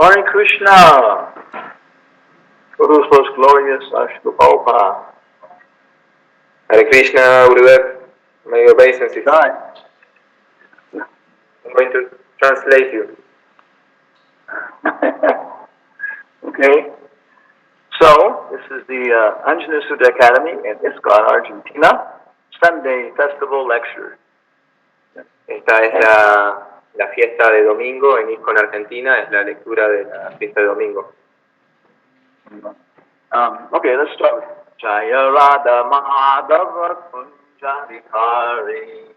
Hare Krishna. Guru's most glorious Ashtapopa. Hare Krishna, Gurudev. May your obeisances. Right. I'm going to translate you. Okay. So, this is the Anjana Sutta Academy in ISKCON, Argentina. Sunday Festival Lecture. Esta es la fiesta de domingo en ISKCON Argentina, es la lectura de la fiesta de domingo. Okay, let's start with Jaya Radha Madhava Kunja Vihari.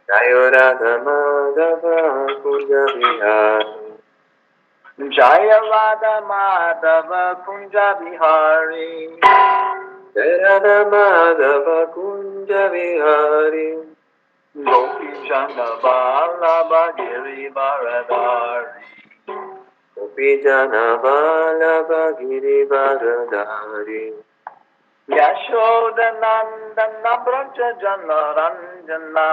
Jaya Radha Madhava Kunja Vihari. Jaya Radha Madhava Kunja Vihari. Jaya Radha Madhava Kunja Vihari. Gopi Jana Vallabha Giri Varadari. Gopi Jana Vallabha Giri Varadari. Yashoda Nandana Braja Jana Ranjana.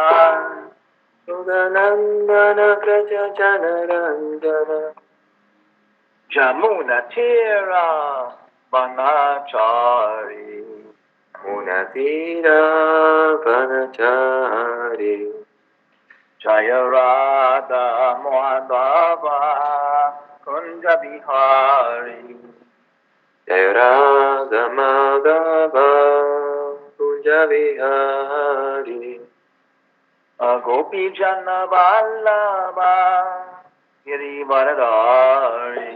Yoganandana Braja Jana Ranjana. Jamuna Tira Vanachari. Munatira Vanachari. Jaya Radha Madhava Kunja Vihari. Jaya Radha Madhava Kunja Vihari. Gopi Jana Vallabha Giri Varadari.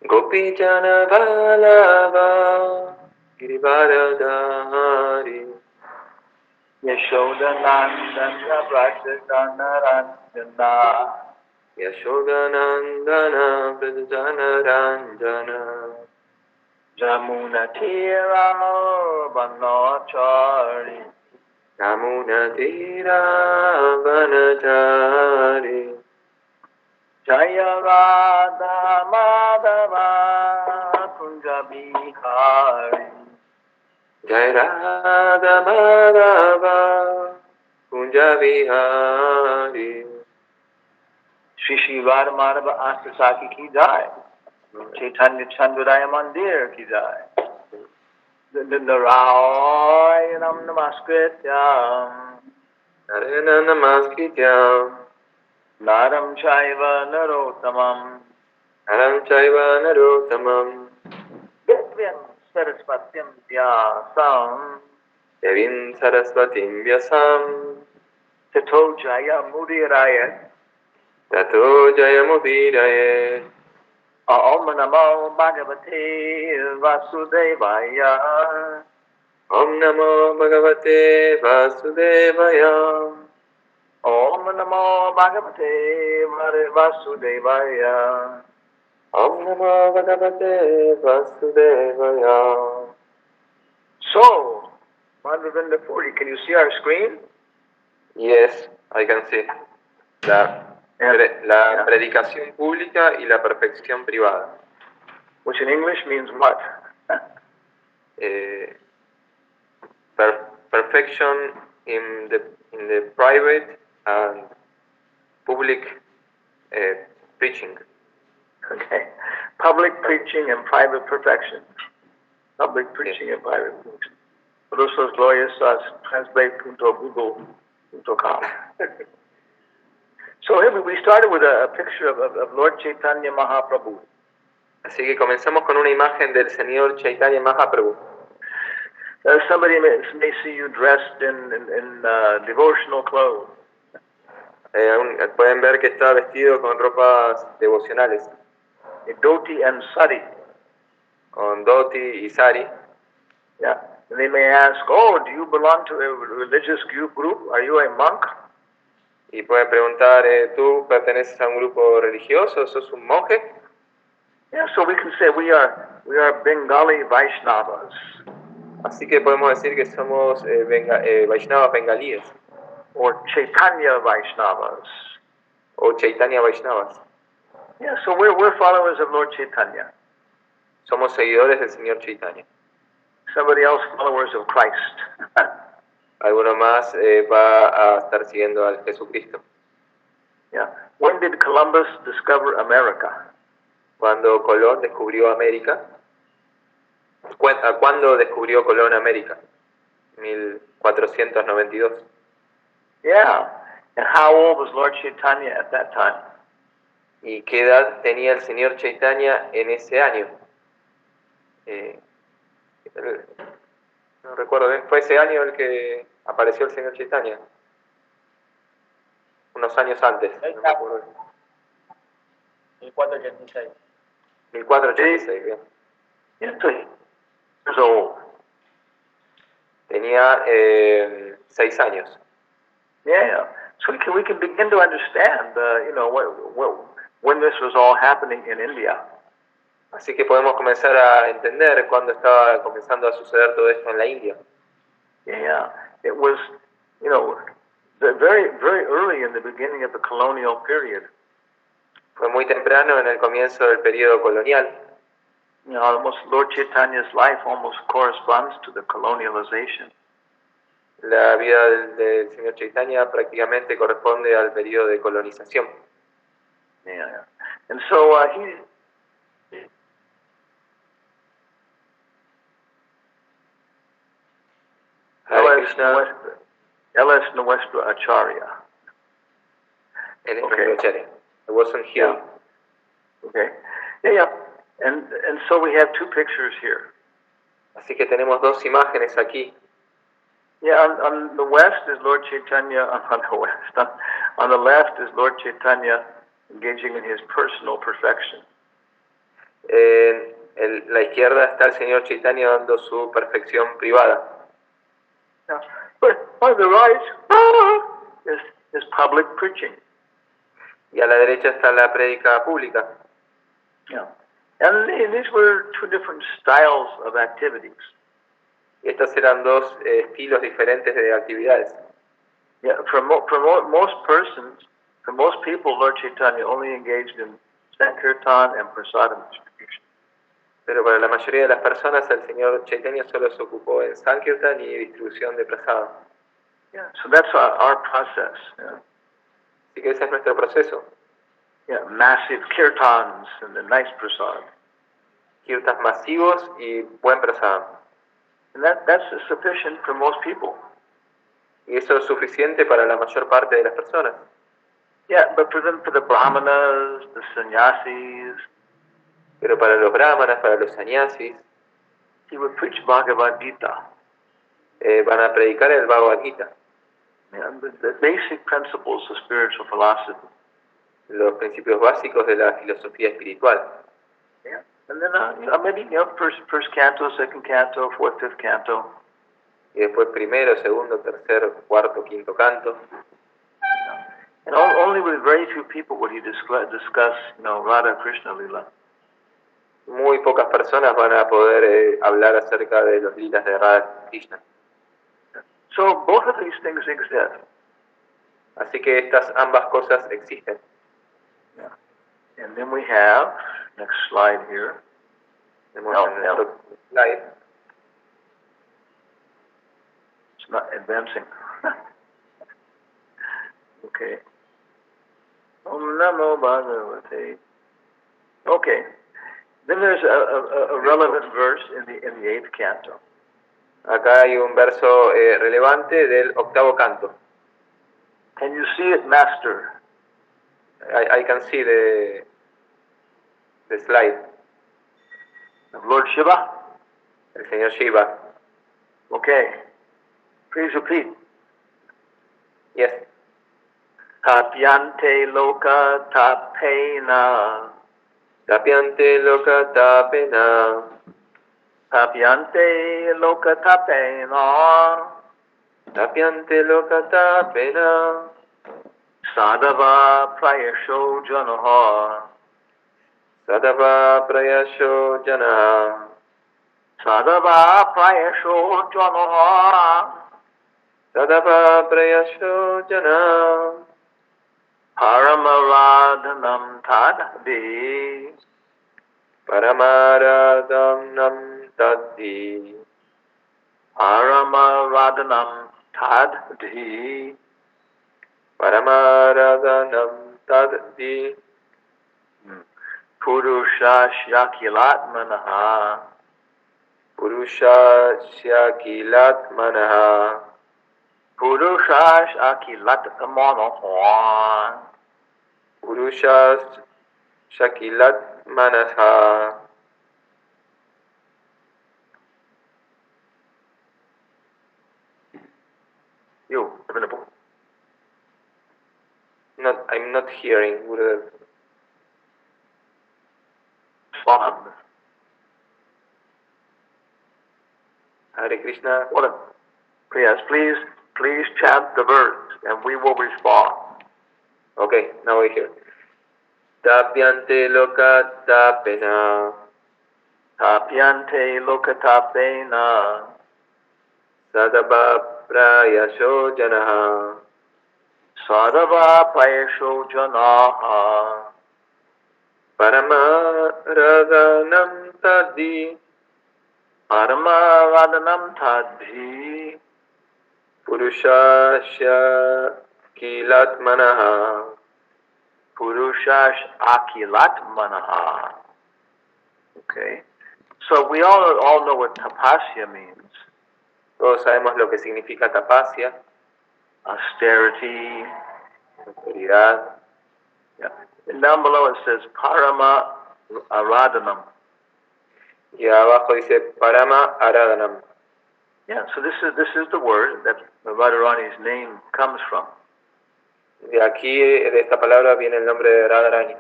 Gopi Jana Vallabha Giri Varadari. Yashoda Nandana Braja Jana Ranjana. Yashodanandana Vrajana Ranjana. Jamuna Tira Vanachari. Yamunatira Vanachari. Jaya Radha Madhava Kunja Vihari. Jai Radha Madhava Kunja Vihari. Shri Shri Radha Madhava Astasaki ki jai. Chaitanya Chandradaya Mandir ki jai. Narayanam Namaskrityam Narayana Namaskrityam Naram Chaiva Narottamam Naram Chaiva Narottamam Devyam Saraswatyam Vyasam Devim Saraswatim Vyasam Tato Jaya Mudiraya Tato Jayamudiraye. Om Namo Bhagavate Vasudevaya. Om Namo Bhagavate Vasudevaya. Om Namo Bhagavate Vasudevaya. Om Namo Bhagavate Vasudevaya. So, Madhavendra 40, can you see our screen? Yes, I can see. La predicación pública y la perfección privada. Which in English means what? Perfection in the private and public preaching. Okay. Public preaching and private perfection. Public preaching and private preaching. For those glorious translate.google.com. So here we started with a picture of Lord Chaitanya Mahaprabhu. Así que comenzamos con una imagen del Señor Chaitanya Mahaprabhu. Somebody may see you dressed in devotional clothes. Pueden ver que está vestido con ropas devocionales. Dhoti and sari. Con dhoti y sari. Yeah. And they may ask, oh, do you belong to a religious group? Are you a monk? Y pueden preguntar, ¿tú perteneces a un grupo religioso? ¿Sos un monje? Yeah, so we can say we are Bengali Vaishnavas. Así que podemos decir que somos Vaishnavas bengalíes. Or Chaitanya Vaishnavas. O Chaitanya Vaishnavas. Yeah, so we're followers of Lord Chaitanya. Somos seguidores del Señor Chaitanya. Somebody else followers of Christ. Alguno más va a estar siguiendo al Jesucristo. Yeah. When did Columbus discover America? cuando Colón descubrió América. ¿Cuándo descubrió Colón América? 1492. Yeah. And how old was Lord Chaitanya at that time? ¿Y qué edad tenía el señor Chaitanya en ese año? No recuerdo bien. ¿Fue ese año el que apareció el señor Chaitanya? Unos años antes. No me acuerdo bien. 1486. 1486, bien. Yeah, 3 years old. Tenía 6 años. Yeah. So we can begin to understand, when this was all happening in India. Así que podemos comenzar a entender cuándo estaba comenzando a suceder todo esto en la India. Yeah. It was, very, very early in the beginning of the colonial period. Fue muy temprano en el comienzo del periodo colonial. Almost Lord Chaitanya's life almost corresponds to the colonialization. La vida del señor Chaitanya prácticamente corresponde al periodo de colonización. Yeah. And so Él es nuestro Acharya. Él es nuestro Acharya. It wasn't here. Yeah. Okay. Yeah. And so we have 2 pictures here. Así que tenemos 2 imágenes aquí. Yeah, on the west is Lord Chaitanya, on the left is Lord Chaitanya engaging in his personal perfection. En la izquierda está el señor Chaitanya dando su perfección privada. Yeah. But on the right is public preaching. Y a la derecha está la prédica pública. Yeah. And these were 2 different styles of activities. Y estos eran 2 estilos diferentes de actividades. Yeah, for most people, Lord Chaitanya only engaged in Sankirtan and prasadam distribution. Pero para la mayoría de las personas, el señor Chaitanya solo se ocupó en Sankirtan y distribución de prasadam. Yeah, so that's our process. Yeah. Así que ese es nuestro proceso. Yeah, massive kirtans and the nice prasad. Kirtans masivos y buen prasadam. And that's sufficient for most people. Y eso es suficiente para la mayor parte de las personas. Yeah, but for the brahmanas, the sannyasis, pero para los brahmanas, para los sannyasis, he would preach Bhagavad Gita. Van a predicar el Bhagavad Gita. Yeah, the basic principles of spiritual philosophy. Los principios básicos de la filosofía espiritual. Yeah. And then maybe first canto, second canto, fourth, fifth canto. Y después primero, segundo, tercero, cuarto, quinto canto. Yeah. And only with very few people would he discuss, Radha Krishna Lila. Muy pocas personas van a poder hablar acerca de los lilas de Radha Krishna. So both of these things exist. Así que estas ambas cosas existen. Yeah. And then we have, next slide here. Slide. It's not advancing. Okay. Om Namo Bhagavate. Okay. Then there's a relevant verse in the 8th canto. Acá hay un verso relevante del 8º canto. Can you see it, Master? I can see the slide. Of Lord Shiva? El señor Shiva. Okay. Please repeat. Yes. Tapyante loka tapena. Tapyante loka tapena. Tapyante loka tapena. Tapyante loka tapena. Sadava prayasho janaha. Sadava prayasho jana. Sadava prayasho janaha. Sadava prayasho jana. Paramaradhanam tadhi. Paramaradhanam tadhi. Paramaradhanam tadhi. Paramaradhanam tadhi. Purusha Shakilatmanaha. Purusha Shakilatmanaha. Purusha Shakilatmanaha. Purusha Shakilatmanaha. You, I'm not hearing, Gurudev. Hare Krishna. Yes, please chant the verse and we will respond. Okay, now we hear. Tapyante loka tapena. Tapyante lokatapena. Sadaba prayasho janaha. Sadava payasho janaha. Paramaradanam taddi. Paramaradhanam tadhi. Purushasya kilatmanaha. Purushash akilatmanaha. Okay. So we all know what tapasya means. Todos sabemos lo que significa tapasya. Austerity. Austeridad. Yeah. And down below it says parama aradhanam. Y abajo dice Parama Aradanam. Yeah, so this is the word that Radharani's name comes from. De aquí, de esta palabra, viene el nombre de Radharani.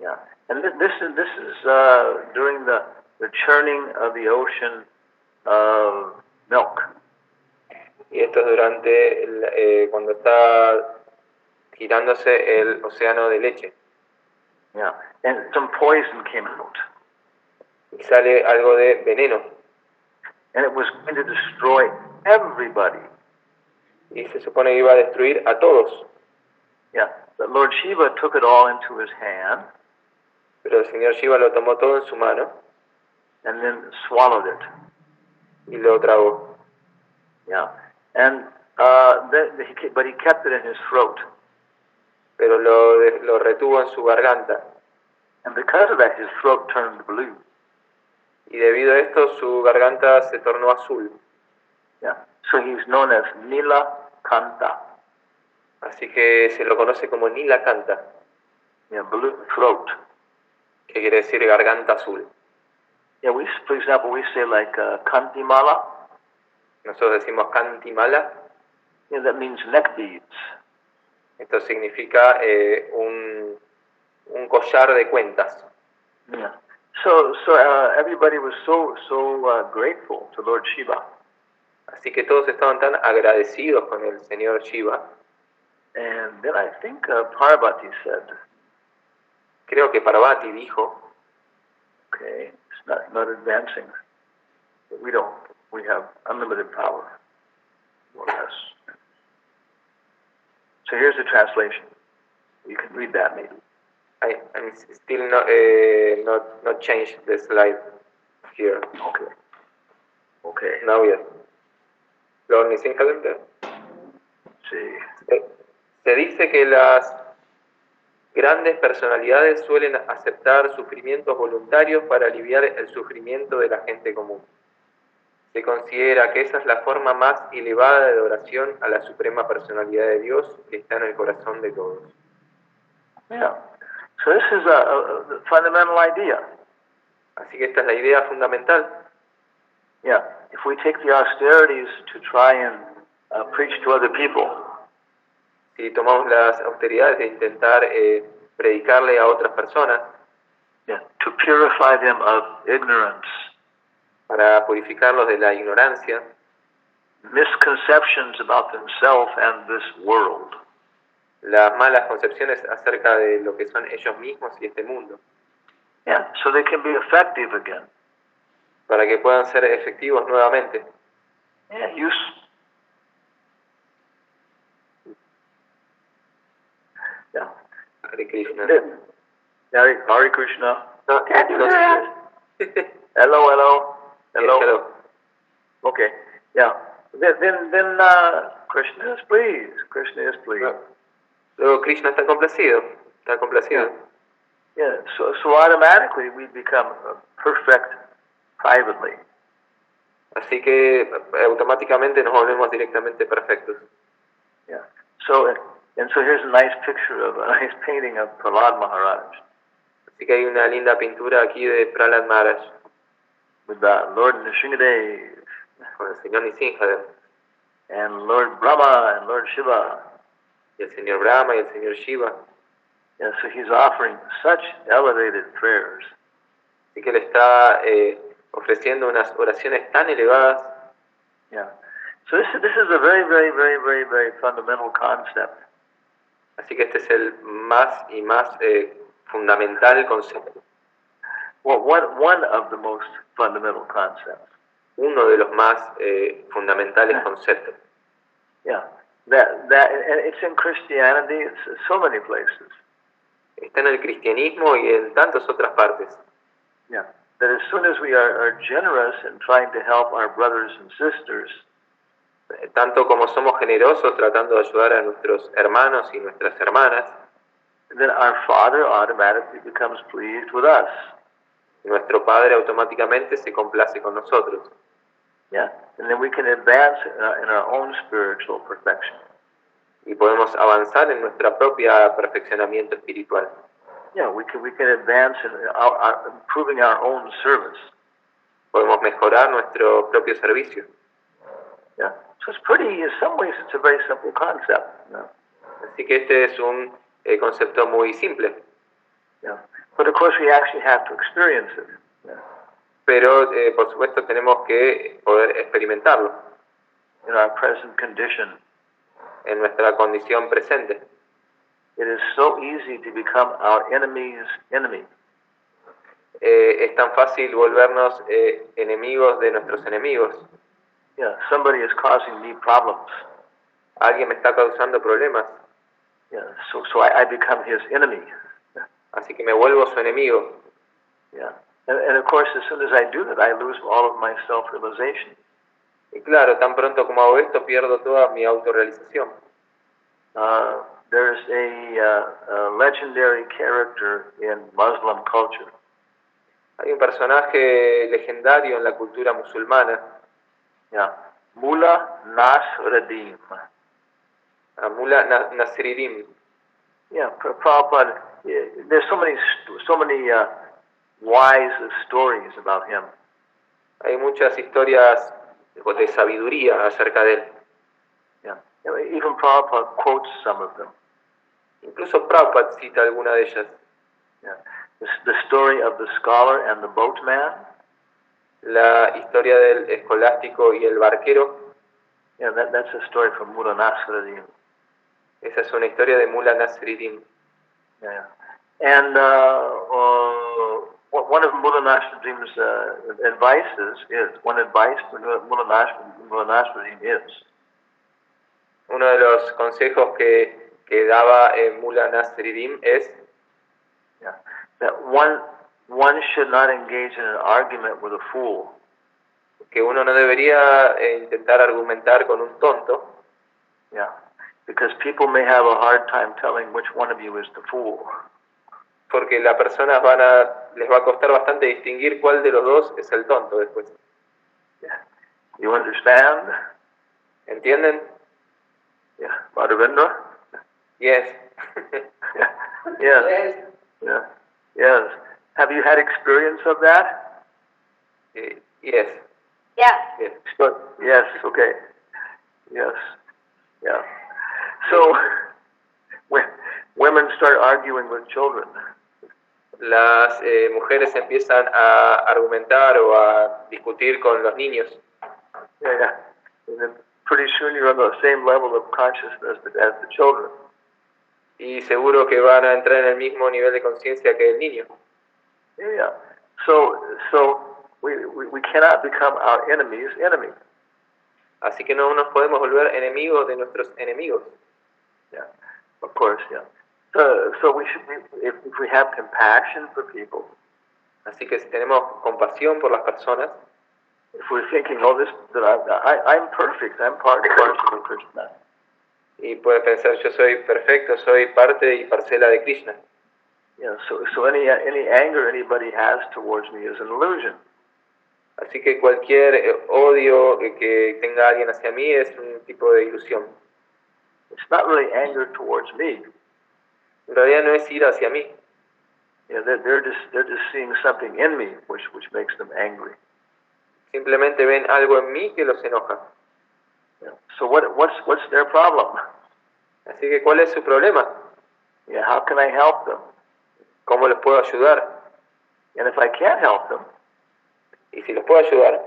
Yeah, and this is during the churning of the ocean of milk. Y esto es durante cuando está girándose el océano de leche. Yeah, and some poison came out. Y sale algo de veneno. And it was going to destroy everybody. Y se supone que iba a destruir a todos. Yeah, but Lord Shiva took it all into his hand. Pero el señor Shiva lo tomó todo en su mano. And then swallowed it. Y lo tragó. Yeah, and but he kept it in his throat. Pero lo retuvo en su garganta. And because of that, his throat turned blue. Y debido a esto, su garganta se tornó azul. Yeah, so he's known as Nilakanta. Así que se lo conoce como Nilakanta. Yeah, blue throat. Que quiere decir garganta azul. Yeah, for example, we say like Kantimala. Nosotros decimos Kantimala. Yeah, that means neck beads. Esto significa un collar de cuentas. Yeah. So everybody was so grateful to Lord Shiva. Así que todos estaban tan agradecidos con el señor Shiva. And then I think Parvati said. Creo que Parvati dijo. Okay, it's not advancing. But we have unlimited power, more or less. So here's the translation. You can read that maybe. I'm still not changed the slide here. Okay. Now yes. Lord Nisinkalender. Sí. Se dice que las grandes personalidades suelen aceptar sufrimientos voluntarios para aliviar el sufrimiento de la gente común. Se considera que esa es la forma más elevada de adoración a la suprema personalidad de Dios que está en el corazón de todos. Yeah. So this is a fundamental idea. Así que esta es la idea fundamental. Yeah. If we take the austerities to try and preach to other people. Si tomamos las austeridades de intentar predicarle a otras personas. Yeah. To purify them of ignorance. Para purificarlos de la ignorancia. Misconceptions about themselves and this world. Las malas concepciones acerca de lo que son ellos mismos y este mundo. Yeah, so they can be effective again. Para que puedan ser efectivos nuevamente. Yeah, Yeah. Hare Krishna. Hare Krishna. No, Hello. Okay. Yeah. Then Krishna is pleased. Luego Krishna está complacido. Yeah. Yeah, so automatically we become perfect privately. Así que automáticamente nos volvemos directamente perfectos. Yeah. So here's a nice picture of a nice painting of Prahlad Maharaj. Así que hay una linda pintura aquí de Prahlad Maharaj. With Lord Nrsimhadev. Con el señor Nrsimhadev. And Lord Brahma and Lord Shiva. Y el señor Brahma y el señor Shiva. Yeah, so he's offering such elevated prayers. Así que él está ofreciendo unas oraciones tan elevadas. Yeah. So this is a very, very, very, very, very fundamental concept. Así que este es el más y más fundamental concepto. Well, one of the most fundamental concepts. Uno de los más fundamentales conceptos. Yeah. And it's in Christianity. It's so many places. Está en el cristianismo y en tantas otras partes. Yeah. That as soon as we are generous in trying to help our brothers and sisters, tanto como somos generosos tratando de ayudar a nuestros hermanos y nuestras hermanas, then our Father automatically becomes pleased with us. Nuestro Padre automáticamente se complace con nosotros. Yeah, and then we can advance in our own spiritual perfection. Y podemos avanzar en nuestra propia perfeccionamiento espiritual. Yeah, we can advance in improving our own service. Podemos mejorar nuestro propio servicio. Yeah, so it's pretty. In some ways, it's a very simple concept. Yeah. Así que este es un concepto muy simple. Yeah, but of course we actually have to experience it. Yeah. Pero por supuesto tenemos que poder experimentarlo. In our present condition. En nuestra condición presente. It is so easy to become our enemy's enemy. Es tan fácil volvernos enemigos de nuestros enemigos. Yeah, somebody is causing me problems. Alguien me está causando problemas. Yeah, so I become his enemy. Así que me vuelvo su enemigo. Yeah, and of course, as soon as I do that, I lose all of my self-realization. Y claro, tan pronto como hago esto, pierdo toda mi autorrealización. There's a legendary character in Muslim culture. Hay un personaje legendario en la cultura musulmana. Yeah, Mullah Nasruddin. Mullah Nasruddin. Yeah, Prabhupada. There's so many wise stories about him. Hay muchas historias de sabiduría acerca de él. Yeah, even Prabhupada quotes some of them. Incluso Prabhupada cita alguna de ellas. Yeah, the story of the scholar and the boatman. La historia del escolástico y el barquero. Yeah, that's a story from Mullah Nasruddin. Esa es una historia de Mullah Nasruddin. Yeah, and one of Mullah Nasruddin's advices is Mullah Nasruddin is. Uno de los consejos que daba Mullah Nasruddin es that one should not engage in an argument with a fool. Que uno no debería intentar argumentar con un tonto. Yeah, because people may have a hard time telling which one of you is the fool. Porque las personas les va a costar bastante distinguir cuál de los dos es el tonto después. Yeah. You understand? ¿Entienden? Yeah. Madhavendra? Yes. Yeah. Yes. Yeah. Yes. Have you had experience of that? Yes. Yeah. Yes. Yes. Okay. Yes. Yeah. So when women start arguing with children. Las mujeres empiezan a argumentar o a discutir con los niños. Yeah. And then pretty soon you're on the same level of consciousness as the children. Y seguro que van a entrar en el mismo nivel de conciencia que el niño. Yeah. So we cannot become our enemy's enemy. Así que no nos podemos volver enemigos de nuestros enemigos. Yeah. Of course, yeah. So we should be, if we have compassion for people. Así que si tenemos compasión por las personas. If we're thinking, oh, I'm perfect, I'm part and parcel of Krishna. Y puede pensar, yo soy perfecto, soy parte y parcela de Krishna. Yeah, so any anger anybody has towards me is an illusion. Así que cualquier odio que tenga alguien hacia mí es un tipo de ilusión. It's not really anger towards me. En realidad no es ira hacia mí. Yeah, they're just seeing something in me which makes them angry. Simplemente ven algo en mí que los enoja. Yeah. So what's their problem? Así que ¿cuál es su problema? Yeah, how can I help them? ¿Cómo los puedo ayudar? And if I can't help them, Y si los puedo ayudar,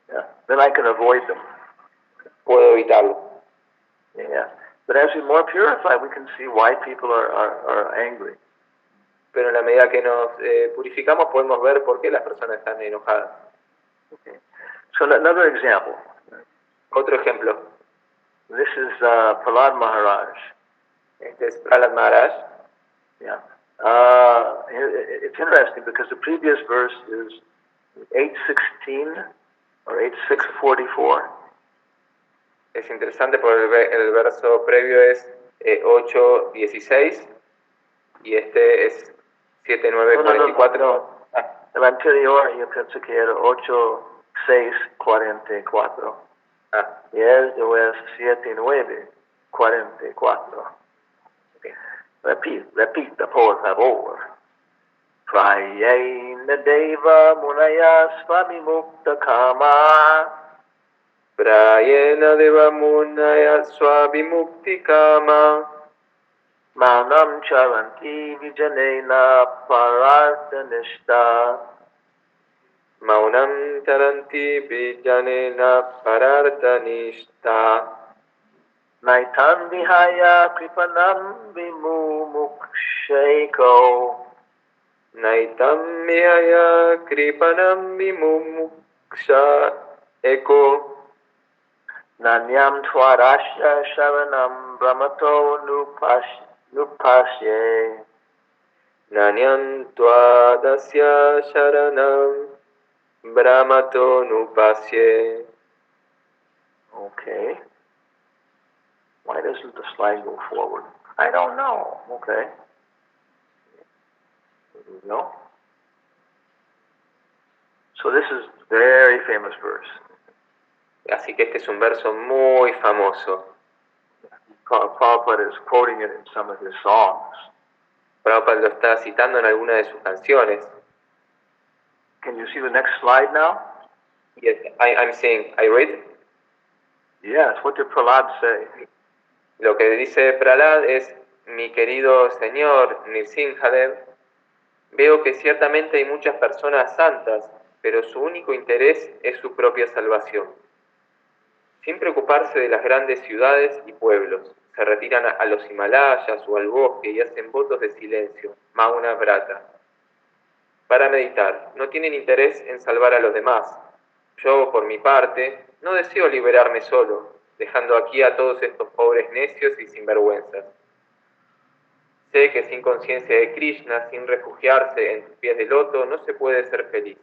yeah, then I can avoid them. puedo evitarlo. Yeah. But as we're more purified, we can see why people are angry. Pero en la medida que nos purificamos podemos ver por qué las personas están enojadas. Okay. So another example. Otro ejemplo. This is Prahlad Maharaj. Este es Prahlad Maharaj. Yeah. It's interesting because the previous verse is 8:16 or 8:6:44. Es interesante porque el verso previo es 8:16 y este es 7:9:44. No. El anterior yo pienso que era 8:6:44. Y el es 7:9:44. Okay. Repita, por favor. Prayena Deva Munaya Swami Mukta Kama. Prayena Deva Munaya Swami Mukti Kama. Manam Charanti Vijanena Parartanishta. Maunam Charanti Vijanena Parartanishta. Naitam Vihaya Kripanam Vimumuksheko. Naitam Vihaya Kripanam Vimumuksha Eko. Nanyam Twarasya Sharanam Brahmato Nupasye. Nanyam Twadasya Sharanam Brahmato Nupasye. Okay. Why doesn't the slide go forward? I don't know. Okay. No. So this is a very famous verse. Así que este es un verso muy famoso. Prabhupada is quoting it in some of his songs. Prabhupada lo está citando en alguna de sus canciones. Can you see the next slide now? Yes, I'm saying, I read. Yes, what did Prahlad say? Lo que dice Prahlad es, mi querido señor Nrsimhadev, veo que ciertamente hay muchas personas santas, pero su único interés es su propia salvación. Sin preocuparse de las grandes ciudades y pueblos, se retiran a los Himalayas o al bosque y hacen votos de silencio, Mauna Vrata. Para meditar, no tienen interés en salvar a los demás. Yo, por mi parte, no deseo liberarme solo, dejando aquí a todos estos pobres necios y sinvergüenzas. Sé que sin conciencia de Krishna, sin refugiarse en tus pies de loto, no se puede ser feliz.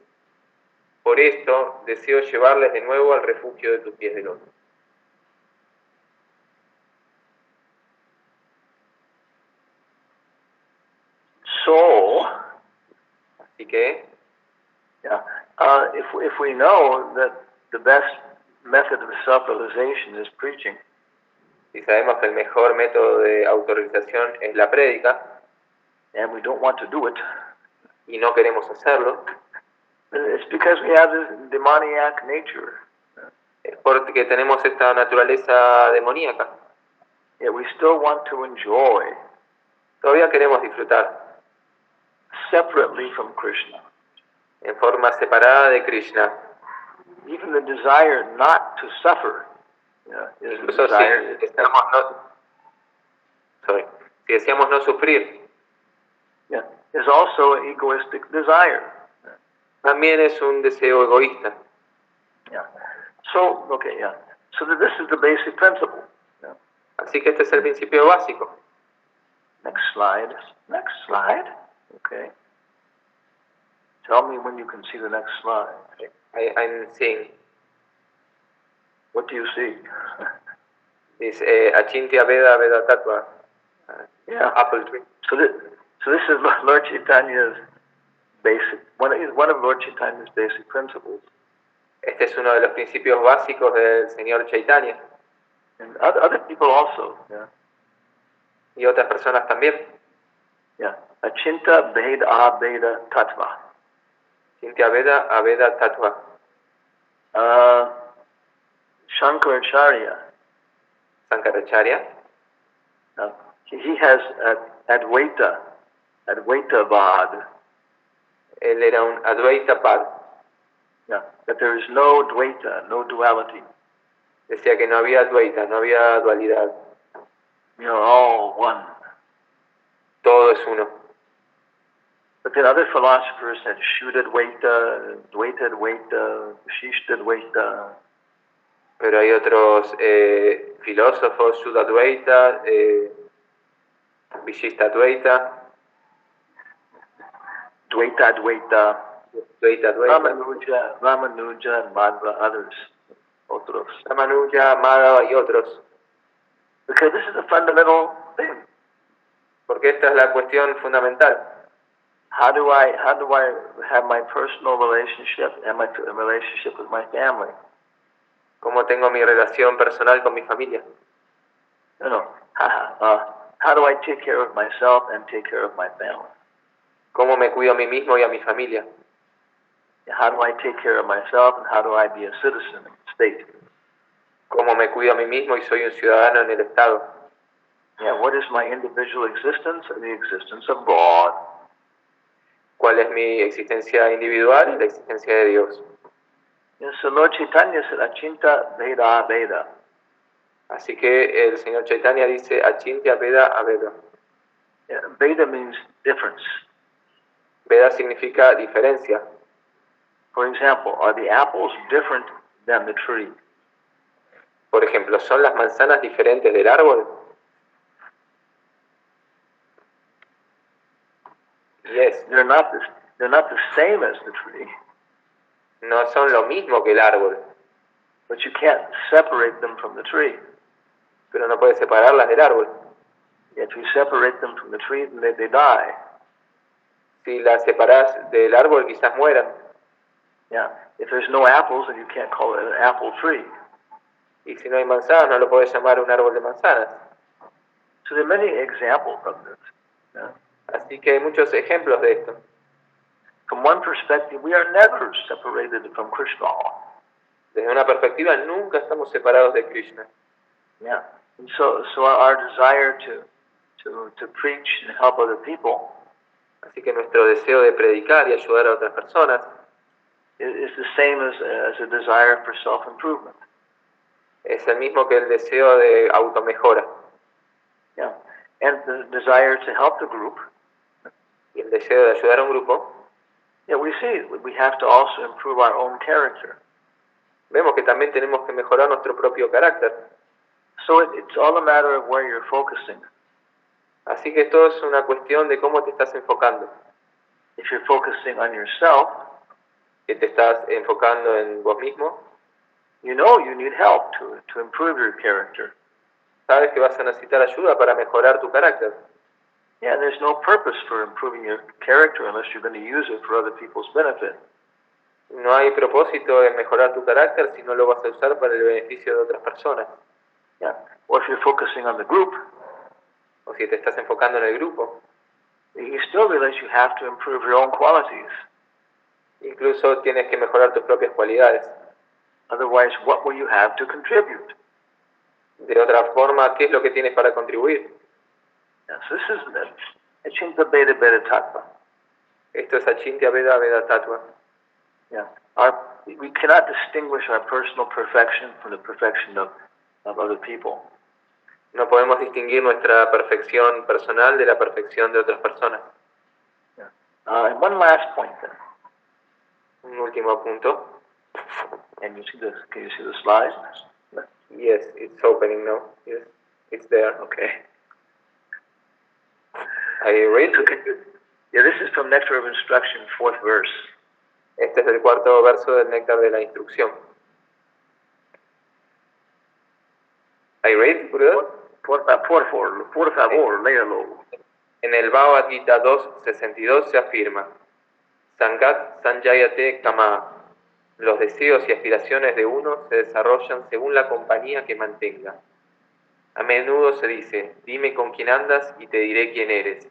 Por esto, deseo llevarles de nuevo al refugio de tus pies de loto. So, Así que, yeah, if we know that the best method of self-realization is preaching, si sabemos que el mejor método de autorrealización es la prédica, and we don't want to do it, y no queremos hacerlo, it's because we have this demoniac nature. es porque tenemos esta naturaleza demoníaca. Yeah, we still want to enjoy Todavía queremos disfrutar separately from Krishna. en forma separada de Krishna. Even the desire not to suffer, is a Incluso desire. si deseamos no sufrir, Yeah, is also an egoistic desire. también es un deseo egoísta. Yeah. So, okay, yeah. So this is the basic principle. Yeah. Así que este es el principio básico. Next slide. Next slide. Okay. Tell me when you can see the next slide. I'm seeing What do you see? this Achintya Veda Veda Tattva, Yeah. apple tree. So this, So this is Lord Chaitanya's one of Lord Chaitanya's basic principles. Este es uno de los principios básicos del Señor Chaitanya. And other people also, yeah. Y otras personas también. Yeah. Achinta Bheda Abheda Tattva. Chintya Veda Aveda Tattva. Shankaracharya. Sankaracharya. He has Advaitavad. Él era un Advaita Pad. Yeah, that there is no Dvaita, no duality. Decía que no había Advaita, no había dualidad. You're all one. Todo es uno. But then other philosophers had Shuddha-dvaita, Dvaita-dvaita, Vishishta-dvaita. Pero hay otros filósofos, Shuddha-dvaita, Vishishta-dvaita, Dvaita-dvaita, Dvaita-dvaita, Ramanuja, and Madhva, others. Otros. Ramanuja, Madhava y otros. Because this is a fundamental thing. Porque esta es la cuestión fundamental. How do I have my personal relationship and my relationship with my family? ¿Cómo tengo mi relación personal con mi familia? How do I take care of myself and take care of my family? ¿Cómo me cuido a mí mismo y a mi familia? How do I take care of myself and how do I be a citizen in the state? ¿Cómo me cuido a mí mismo y soy un ciudadano en el Estado? Yeah, what is my individual existence and the existence of God? ¿Cuál es mi existencia individual y la existencia de Dios? Yeah, so Lord Chaitanya said, Achinta Veda Veda. Así que el Señor Chaitanya dice, Achintya Veda Aveda. Yeah, Veda means difference. Veda significa diferencia. For example, are the apples different than the tree? Por ejemplo, ¿son las manzanas diferentes del árbol? Yes. They're not the same as the tree. No son lo mismo que el árbol. But you can't separate them from the tree. Pero no puedes separarlas del árbol. If you separate them from the tree, then they die. Si las separas del árbol, quizás mueran. Yeah. If there's no apples, then you can't call it an apple tree. Y si no hay manzanas, no lo puedes llamar un árbol de manzanas. So there are many examples of this. Yeah. Así que hay muchos ejemplos de esto. From one perspective, we are never separated from Krishna. Desde una perspectiva, nunca estamos separados de Krishna. Yeah. And so our desire to preach and help other people. Así que nuestro deseo de predicar y ayudar a otras personas is the same as a desire for self-improvement. Es el mismo que el deseo de automejora. Yeah. And the desire to help the group. Y el deseo de ayudar a un grupo. Yeah, we see we have to also improve our own character. Vemos que también tenemos que mejorar nuestro propio carácter. So it's all a matter of where you're focusing. Así que todo es una cuestión de cómo te estás enfocando. If you're focusing on yourself, que te estás enfocando en vos mismo, you know you need help to improve your character. Sabes que vas a necesitar ayuda para mejorar tu carácter. Yeah, there's no purpose for improving your character unless you're going to use it for other people's benefit. No hay propósito en mejorar tu carácter si no lo vas a usar para el beneficio de otras personas. Yeah. Or if you're focusing on the group, o si te estás enfocando en el grupo, you still realize you have to improve your own qualities. Incluso tienes que mejorar tus propias cualidades. Otherwise, what will you have to contribute? De otra forma, ¿qué es lo que tienes para contribuir? Yes, this is Achintya Veda Veda Tattva. Esto es Achintya Veda Veda Tattva. Yeah. We cannot distinguish our personal perfection from the perfection of other people. No podemos distinguir nuestra perfección personal de la perfección de otras personas. Yeah. And one last point then. Un último punto. And you see this? Can you see the slide? Yes, it's opening now. Yes, it's there. Okay. Are you ready? Okay. Yeah, this is from Nectar of Instruction, 4th verse. Este es el cuarto verso del Néctar de la Instrucción. Are you ready, brother? Por favor, léalo. En el Bhagavad Gita 2.62 se afirma: Sangat Sanjayate Kama. Los deseos y aspiraciones de uno se desarrollan según la compañía que mantenga. A menudo se dice: dime con quién andas y te diré quién eres.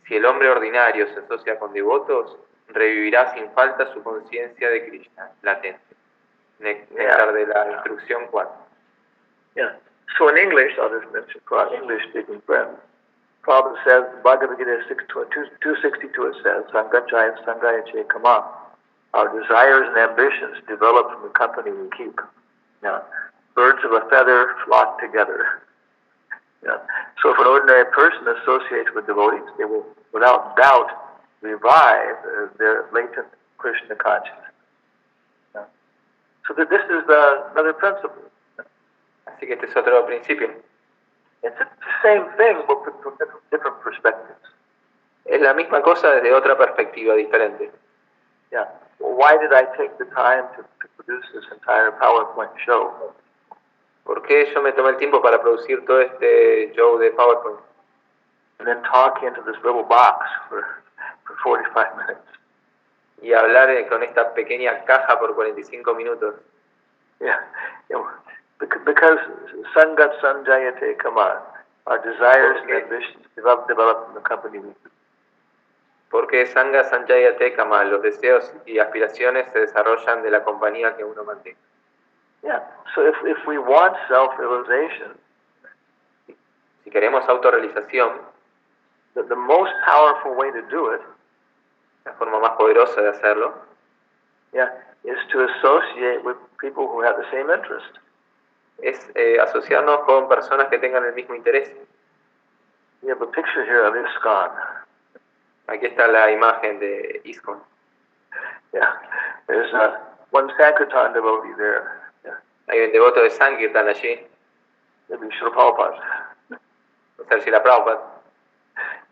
Si el hombre ordinario se asocia con devotos, revivirá sin falta su conciencia de Krishna, latente. Néctar de la instrucción 4. Yeah. So in English, I'll just mention for our English-speaking friends, Prabhupada says, Bhagavad Gita 262, it says, Sangachaya Sangayache Kama. Our desires and ambitions develop from the company we keep. Yeah. Birds of a feather flock together. Yeah. So if an ordinary person associates with devotees, they will, without doubt, revive their latent Krishna consciousness. Yeah. So that this is another principle. Así que este es otro principio. It's the same thing, but from different perspectives. Es la misma cosa desde otra perspectiva diferente. Yeah. Well, why did I take the time to produce this entire PowerPoint show? ¿Por qué yo me tomé el tiempo para producir todo este show de PowerPoint? And then talk into this little box for 45 minutes. Y hablar con esta pequeña caja por 45 minutos. Yeah. Because Sangat Sanjayate Kama, our desires and ambitions develop in the company we keep. Porque Sangha Sanjayate Kama, los deseos y aspiraciones se desarrollan de la compañía que uno mantiene. Yeah. So if we want self-realization, si queremos autorrealización, the most powerful way to do it, la forma más poderosa de hacerlo, yeah, is to associate with people who have the same interest. Es asociarnos con personas que tengan el mismo interés. We have a picture here of ISKCON. Aquí está la imagen de ISKCON. Yeah, there's one Sankirtan devotee there. Yeah. Hay un devoto de Sankirtan allí. Maybe Srila Prabhupada. O sea, Srila Prabhupada.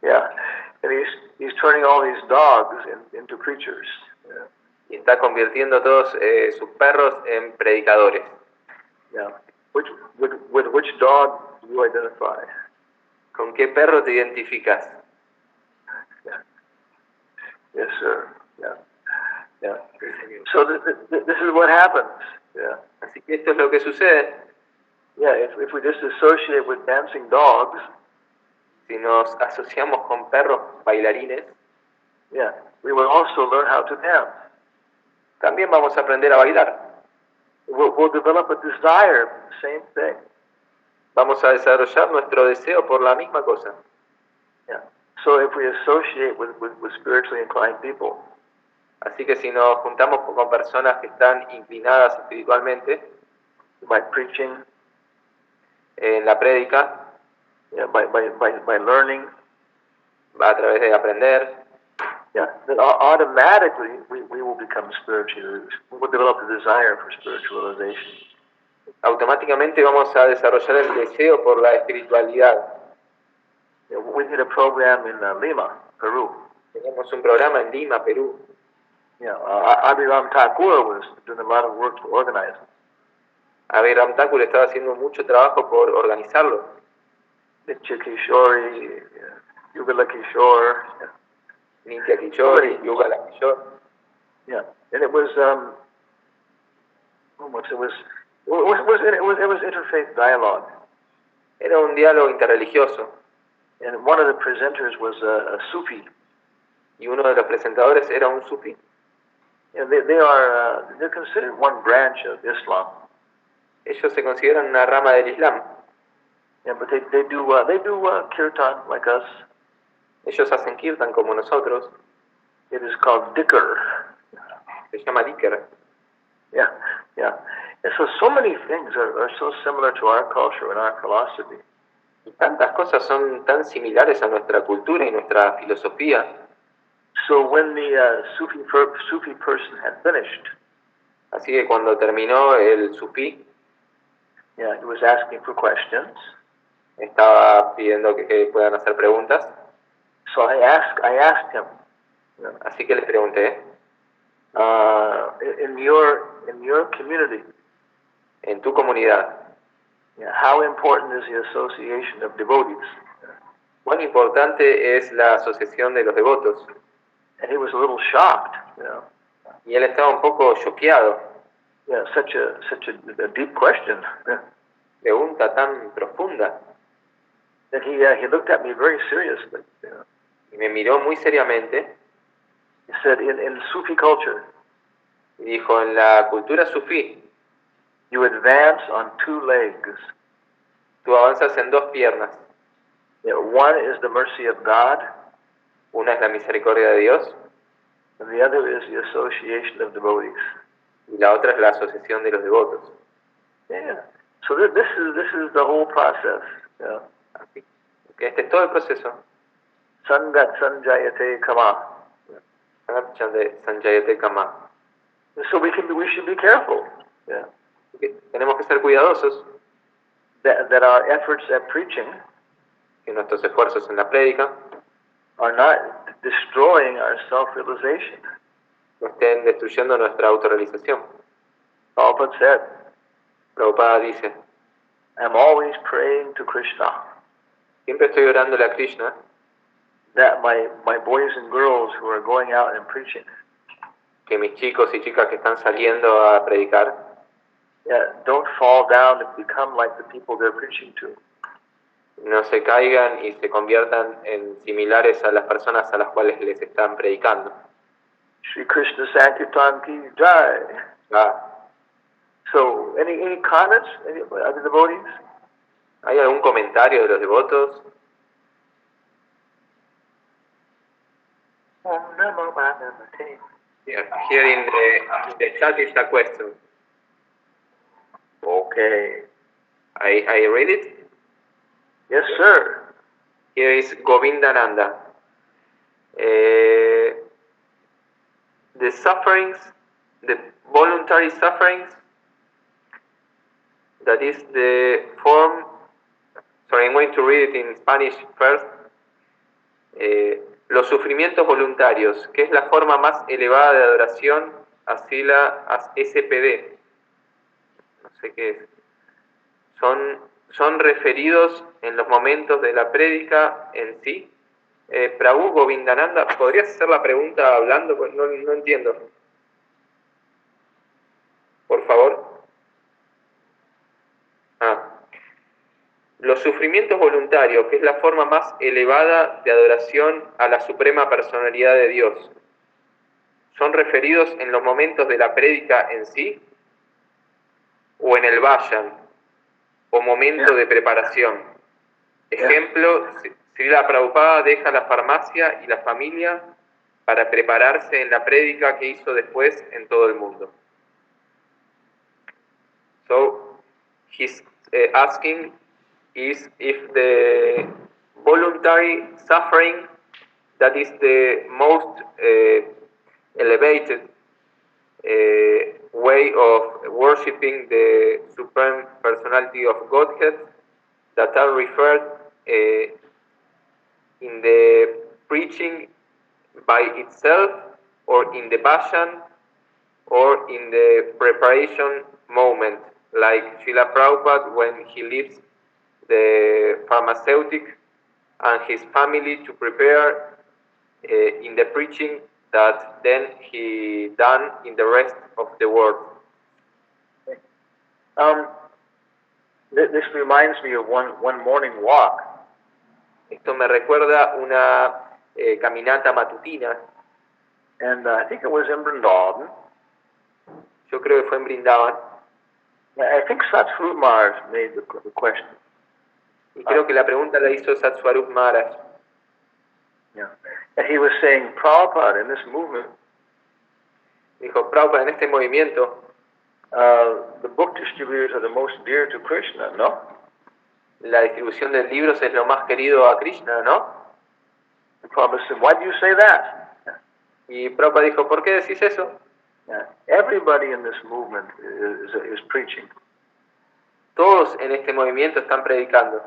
Yeah, and he's turning all these dogs into preachers. Yeah. Y está convirtiendo todos sus perros en predicadores. Yeah. With which dog do you identify? ¿Con qué perro te identificas? Yeah. Yes, sir. Yeah. Yeah. So this is what happens. Yeah. Así que esto es lo que sucede. Yeah. If we just associate with dancing dogs, si nos asociamos con perros bailarines, yeah, we will also learn how to dance. También vamos a aprender a bailar. We'll develop a desire for the same thing. Vamos a desarrollar nuestro deseo por la misma cosa. Yeah. So if we associate with spiritually inclined people, así que si nos juntamos con personas que están inclinadas espiritualmente, by preaching, en la prédica, yeah, by learning, va a través de aprender, yeah, then automatically we will become spiritual. We will develop a desire for spiritualization. Automáticamente vamos a desarrollar el deseo por la espiritualidad. Yeah, we did a program in Lima, Peru. Teníamos un programa en Lima, Perú. Yeah, Abhiram Thakur was doing a lot of work to organize it. Abhiram Thakur estaba haciendo mucho trabajo por organizarlo. Nitya Kishori, Yugala Kishore. Yeah. Nitya Kishore, Yugala Kishore. Yeah, and it was interfaith dialogue. Era un diálogo interreligioso. And one of the presenters was a Sufi. Y uno de los presentadores era un sufi. And they're considered one branch of Islam. Ellos se consideran una rama del Islam. Yeah, but they do kirtan like us. Ellos hacen kirtan como nosotros. It is called dhikr. Se llama dhikr. Yeah, yeah. And so many things are so similar to our culture and our philosophy. Y tantas cosas son tan similares a nuestra cultura y nuestra filosofía. So when the Sufi person had finished, así que cuando terminó el sufí, yeah, he was asking for questions. Estaba pidiendo que puedan hacer preguntas. So I asked him. You know, así que le pregunté. In your community, en tu comunidad, yeah, how important is the association of devotees? cuán importante es la asociación de los devotos. And he was a little shocked, you know. Y él estaba un poco choqueado. Yeah, such a deep question. Yeah. Pregunta tan profunda. And he looked at me very seriously. You know. Y me miró muy seriamente. He said, in Sufi culture, Y dijo, en la cultura sufí, you advance on two legs. tú avanzas en dos piernas. Yeah, one is the mercy of God. Una es la misericordia de Dios. And the other is the association of devotees. Y la otra es la asociación de los devotos. Yeah. So this is the whole process. Yeah. Así que este es todo el proceso. Sangat sanjayate kama. Sanjayate Kama. So we should be careful. Yeah. Tenemos que ser cuidadosos. That our efforts at preaching Que nuestros esfuerzos en la prédica are not destroying our self-realization. no estén destruyendo nuestra autorrealización. Prabhupada said, Prabhupada dice, I'm always praying to Krishna siempre estoy orándole a Krishna that my boys and girls who are going out and preaching, que mis chicos y chicas que están saliendo a predicar don't fall down and become like the people they're preaching to. no se caigan y se conviertan en similares a las personas a las cuales les están predicando. Shri Krishna Sankirtan ki jai. So, any comments? Any other devotees? ¿Hay algún comentario de los devotos? Yeah, here in the chat is a question. Okay. I read it. Yes, sir. Here is Govindananda. The sufferings, the voluntary sufferings, that is the form. Sorry, I'm going to read it in Spanish first. Los sufrimientos voluntarios, que es la forma más elevada de adoración hacia la SPD. No sé qué es. Son referidos en los momentos de la prédica en sí. Prabhu Govindananda, ¿podrías hacer la pregunta hablando? Pues no entiendo. Por favor. Los sufrimientos voluntarios, que es la forma más elevada de adoración a la suprema personalidad de Dios, ¿son referidos en los momentos de la prédica en sí? ¿O en el vayan? ¿O momento de preparación? Ejemplo, Srila Prabhupada deja la farmacia y la familia para prepararse en la prédica que hizo después en todo el mundo. So, he's asking is if the voluntary suffering, that is the most elevated way of worshipping the Supreme Personality of Godhead, that are referred in the preaching by itself, or in the bhajan, or in the preparation moment, like Srila Prabhupada when he leaves the pharmaceutic and his family to prepare in the preaching that then he done in the rest of the world. This reminds me of one morning walk. Esto me recuerda una caminata matutina. And I think it was in Vrindavan. Yo creo que fue en Brindavan. I think Satsvarup Maharaj made the question. Y creo que la pregunta la hizo Satsvarup Maharaj. Yeah. And he was saying, Prabhupada, in this movement, dijo, Prabhupada, en este movimiento, the book distributors are the most dear to Krishna, ¿no? La distribución de libros es lo más querido a Krishna, ¿no? And Prabhupada said, why do you say that? Y Prabhupada dijo, ¿por qué decís eso? Yeah. Everybody in this movement is preaching. Todos en este movimiento están predicando.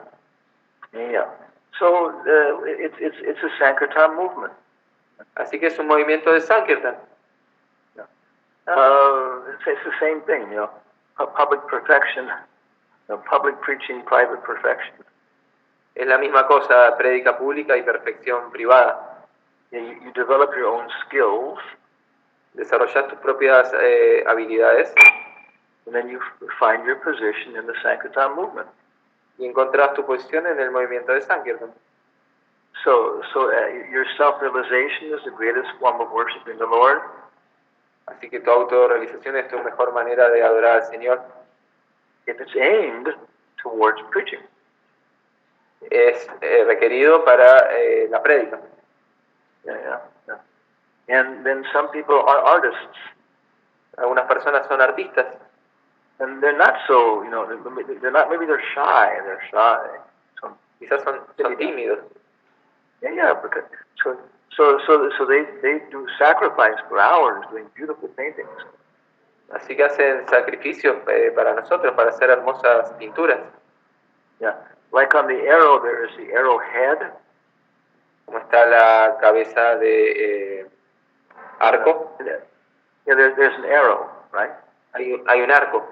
Yeah. So it's a Sankirtan movement. Así que es un movimiento de Sankirtan. Yeah. It's the same thing, you know. Public perfection, public preaching, private perfection. Es la misma cosa, prédica pública y perfección privada. You develop your own skills. Desarrollas tus propias habilidades. And then you find your position in the Sankirtan movement. Y encontrás tu posición en el movimiento de Sankirtan. So your self-realization is the greatest form of worshiping the Lord. Así que tu autorrealización es tu mejor manera de adorar al Señor. If it's aimed towards preaching. Es requerido para la prédica. Yeah. And then some people are artists. Algunas personas son artistas. And they're not so, they're not, maybe they're shy. Quizás son tímidos. Yeah, because so they do sacrifice for hours doing beautiful paintings. Así que hacen sacrificios para nosotros, para hacer hermosas pinturas. Yeah, like on the arrow, there is the arrow head. Como está la cabeza de arco. Yeah, there's an arrow, right? Hay un arco.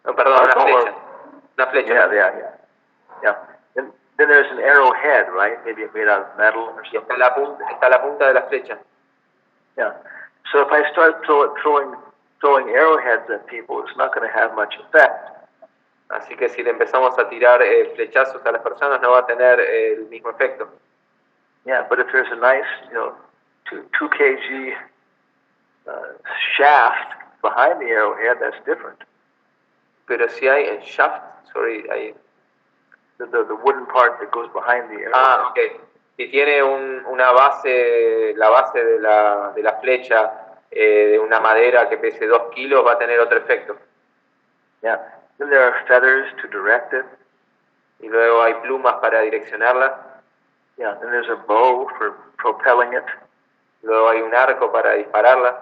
No, perdón, una flecha. Una flecha. Yeah. And then there's an arrow head, right? Maybe made out of metal or something. Está la punta de la flecha. Yeah. So if I start throwing arrowheads at people, it's not going to have much effect. Así que si le empezamos a tirar flechazos a las personas, no va a tener el mismo efecto. Yeah, but if there's a nice, 2 kg shaft behind the arrowhead, that's different. Pero si hay el shaft, hay the wooden part that goes behind the arrowhead. Okay. Si tiene una base, la base de la flecha de una madera que pese 2 kilos, va a tener otro efecto. Yeah. Then there are feathers to direct it. Y luego hay plumas para direccionarla. Yeah. Then there's a bow for propelling it. Luego hay un arco para dispararla.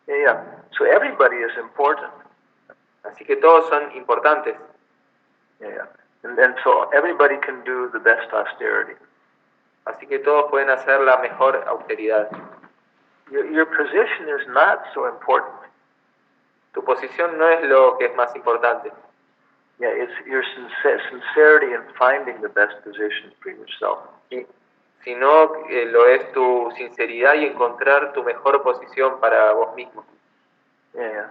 Yeah. So everybody is important. Así que todos son importantes. Yeah. And so everybody can do the best austerity. Así que todos pueden hacer la mejor austeridad. Your position is not so important. Tu posición no es lo que es más importante. Yeah, it's your sincerity in finding the best position for yourself. Sino lo es tu sinceridad y encontrar tu mejor posición para vos mismo. Yeah.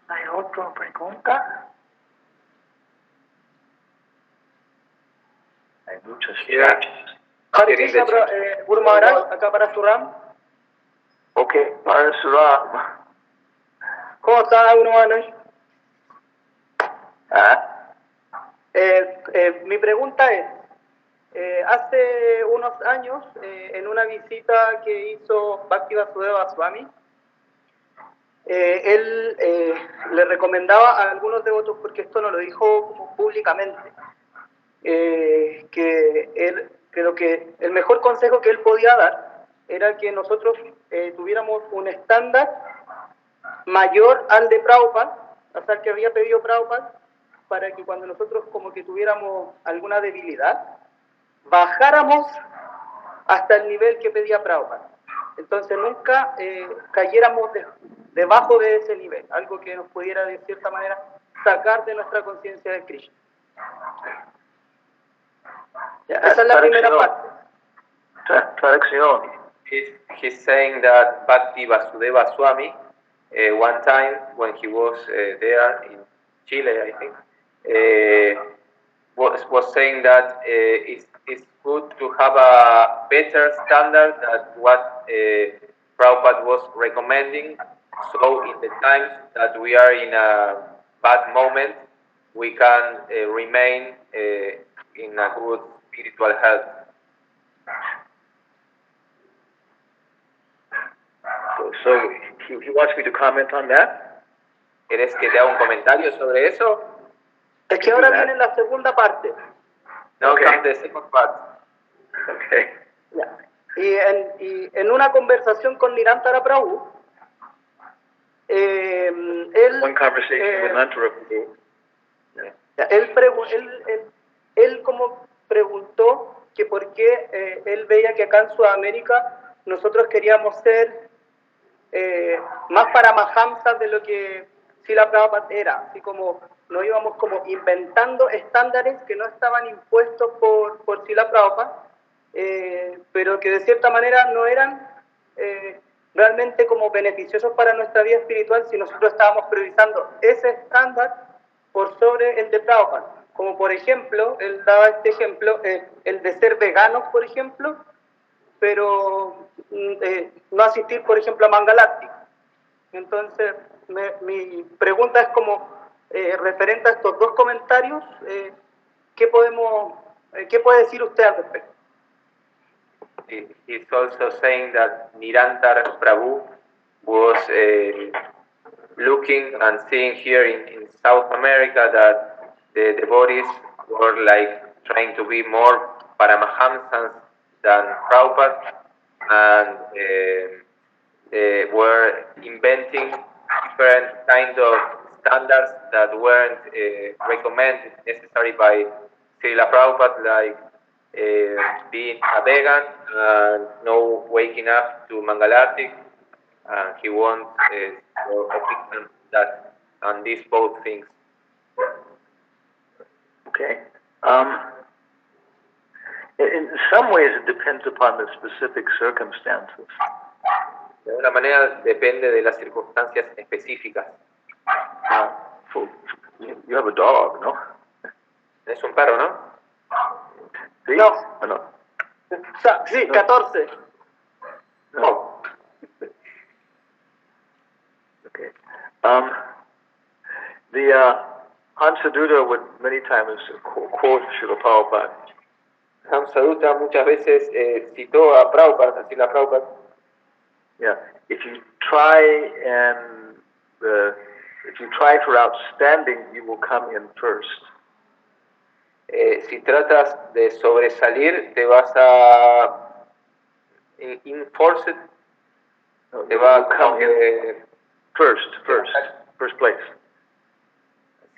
¿Hay otra pregunta? Hay muchas. Hare Krishna, Guru Maharaj, acá para Suram. Okay, para Suram. ¿Cómo está, Guru Maharaj? Mi pregunta es, hace unos años, en una visita que hizo Bhakti Vasudeva Swami, él le recomendaba a algunos devotos, porque esto no lo dijo como públicamente, que creo que el mejor consejo que él podía dar era que nosotros tuviéramos un estándar mayor al de Prabhupada, hasta el que había pedido Prabhupada, para que cuando nosotros como que tuviéramos alguna debilidad, bajáramos hasta el nivel que pedía Prabhupada. Entonces nunca cayéramos debajo de ese nivel, algo que nos pudiera de cierta manera sacar de nuestra conciencia de Krishna. Esa es la primera parte. He's saying that Bhakti Vasudeva Swami, one time when he was there in Chile, I think, was saying that it's good to have a better standard than what Prabhupada was recommending. So in the times that we are in a bad moment, we can remain in a good spiritual health. So he wants me to comment on that. ¿Quieres que te haga un comentario sobre eso? Es que ahora viene la segunda parte. No, okay. The second part. Okay. Yeah. Y en una conversación con Nirantara Prabhu, One conversation with Nirantara Prabhu. Él como preguntó que por qué él veía que acá en Sudamérica nosotros queríamos ser más paramahamsas de lo que Srila Prabhupada era, así como nos íbamos como inventando estándares que no estaban impuestos por Srila Prabhupada, pero que de cierta manera no eran realmente como beneficiosos para nuestra vida espiritual si nosotros estábamos priorizando ese estándar por sobre el de Prabhupada. Como por ejemplo, él daba este ejemplo, el de ser veganos, por ejemplo, pero no asistir, por ejemplo, a Mangalarti. Entonces, mi pregunta es como, referente a estos dos comentarios, ¿qué puede decir usted al respecto? He's also saying that Nirantar Prabhu was looking and seeing here in South America that the devotees were like trying to be more Paramahamsas than Prabhupada, and were inventing different kind of standards that weren't recommended necessarily by Srila Prabhupada, like being a vegan, no waking up to Mangalarti. He wants that on these both things. Okay. In some ways, it depends upon the specific circumstances. De alguna manera depende de las circunstancias específicas. You have a dog, no? Es un perro, ¿no? ¿Sí? No. ¿O no? Sí, 14. No. Okay. The Hansadutta would many times quote Srila Prabhupada. Hansadutta muchas veces citó a Prabhupada, así la Prabhupada. Yeah, if you try for outstanding, you will come in first. Si tratas de sobresalir, te vas a enforce it. Te va a come in first place.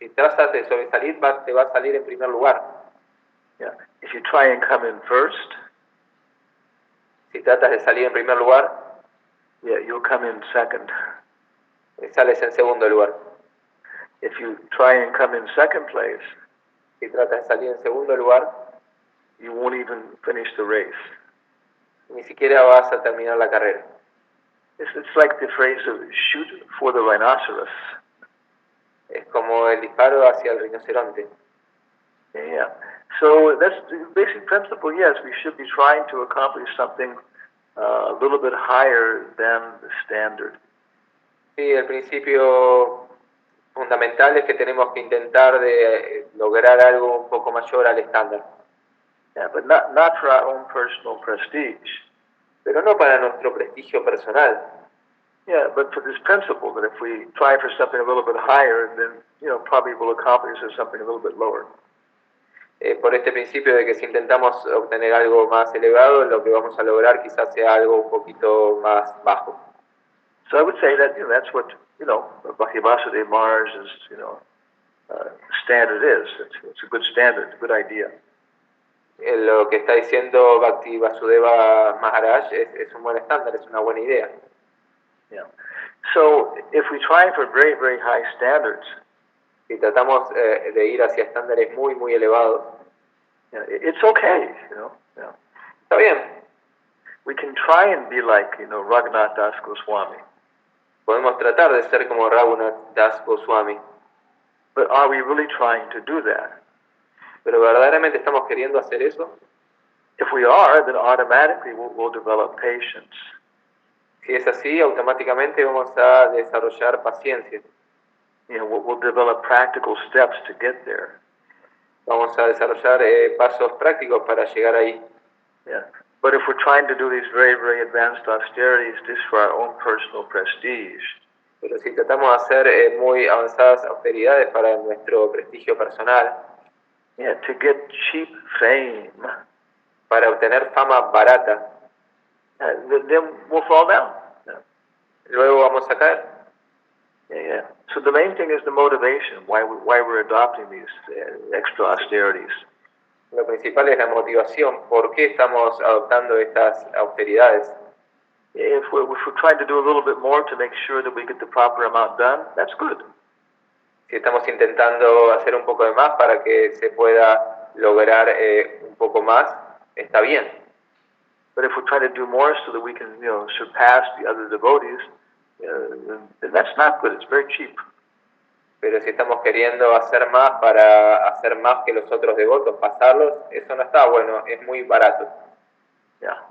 Si tratas de sobresalir, te va a salir en primer lugar. Yeah, if you try and come in first, si tratas de salir en primer lugar, yeah, you'll come in second. Sales en segundo lugar. If you try and come in second place, si tratas de salir en segundo lugar, you won't even finish the race. Ni siquiera vas a terminar la carrera. It's like the phrase of shoot for the rhinoceros. Es como el disparo hacia el rinoceronte. Yeah. So that's the basic principle. Yes, we should be trying to accomplish something a little bit higher than the standard. Sí, el principio fundamental es que tenemos que intentar de lograr algo un poco mayor al estándar. Yeah, but not for our own personal prestige. Pero no para nuestro prestigio personal. Yeah, but for this principle that if we try for something a little bit higher, then probably we'll accomplish something a little bit lower. Por este principio de que si intentamos obtener algo más elevado, lo que vamos a lograr quizás sea algo un poquito más bajo. So I would say that that's what Bhaktivasudeva Maharaj's standard is. It's a good standard, a good idea. Lo que está diciendo Bhaktivasudeva Maharaj es un buen estándar, es una buena idea. Yeah. So if we try for very, very high standards, si tratamos de ir hacia estándares muy, muy elevados, it's okay, Yeah. Está bien. We can try and be like, Raghunath Das Goswami. Podemos tratar de ser como Raghunath Das Goswami. But are we really trying to do that? ¿Pero verdaderamente estamos queriendo hacer eso? If we are, then automatically we'll develop patience. Si es así, automáticamente vamos a desarrollar paciencia. We'll develop practical steps to get there. Vamos a desarrollar pasos prácticos para llegar ahí. Yeah. But if we're trying to do these very, very advanced austerities just for our own personal prestige, pero si tratamos de hacer muy avanzadas austeridades para nuestro prestigio personal, to get cheap fame, para obtener fama barata, then we'll fall down. Luego vamos a caer. Yeah. So the main thing is the motivation, why we're adopting these extra austerities. Lo principal es la motivación. ¿Por qué estamos adoptando estas austeridades? If we're trying to do a little bit more to make sure that we get the proper amount done, that's good. si estamos intentando hacer un poco de más para que se pueda lograr un poco más, está bien. But if we're trying to do more so that we can, surpass the other devotees, then that's not good. It's very cheap. Pero si estamos queriendo hacer más para hacer más que los otros devotos, pasarlos, eso no está bueno, es muy barato. Yeah.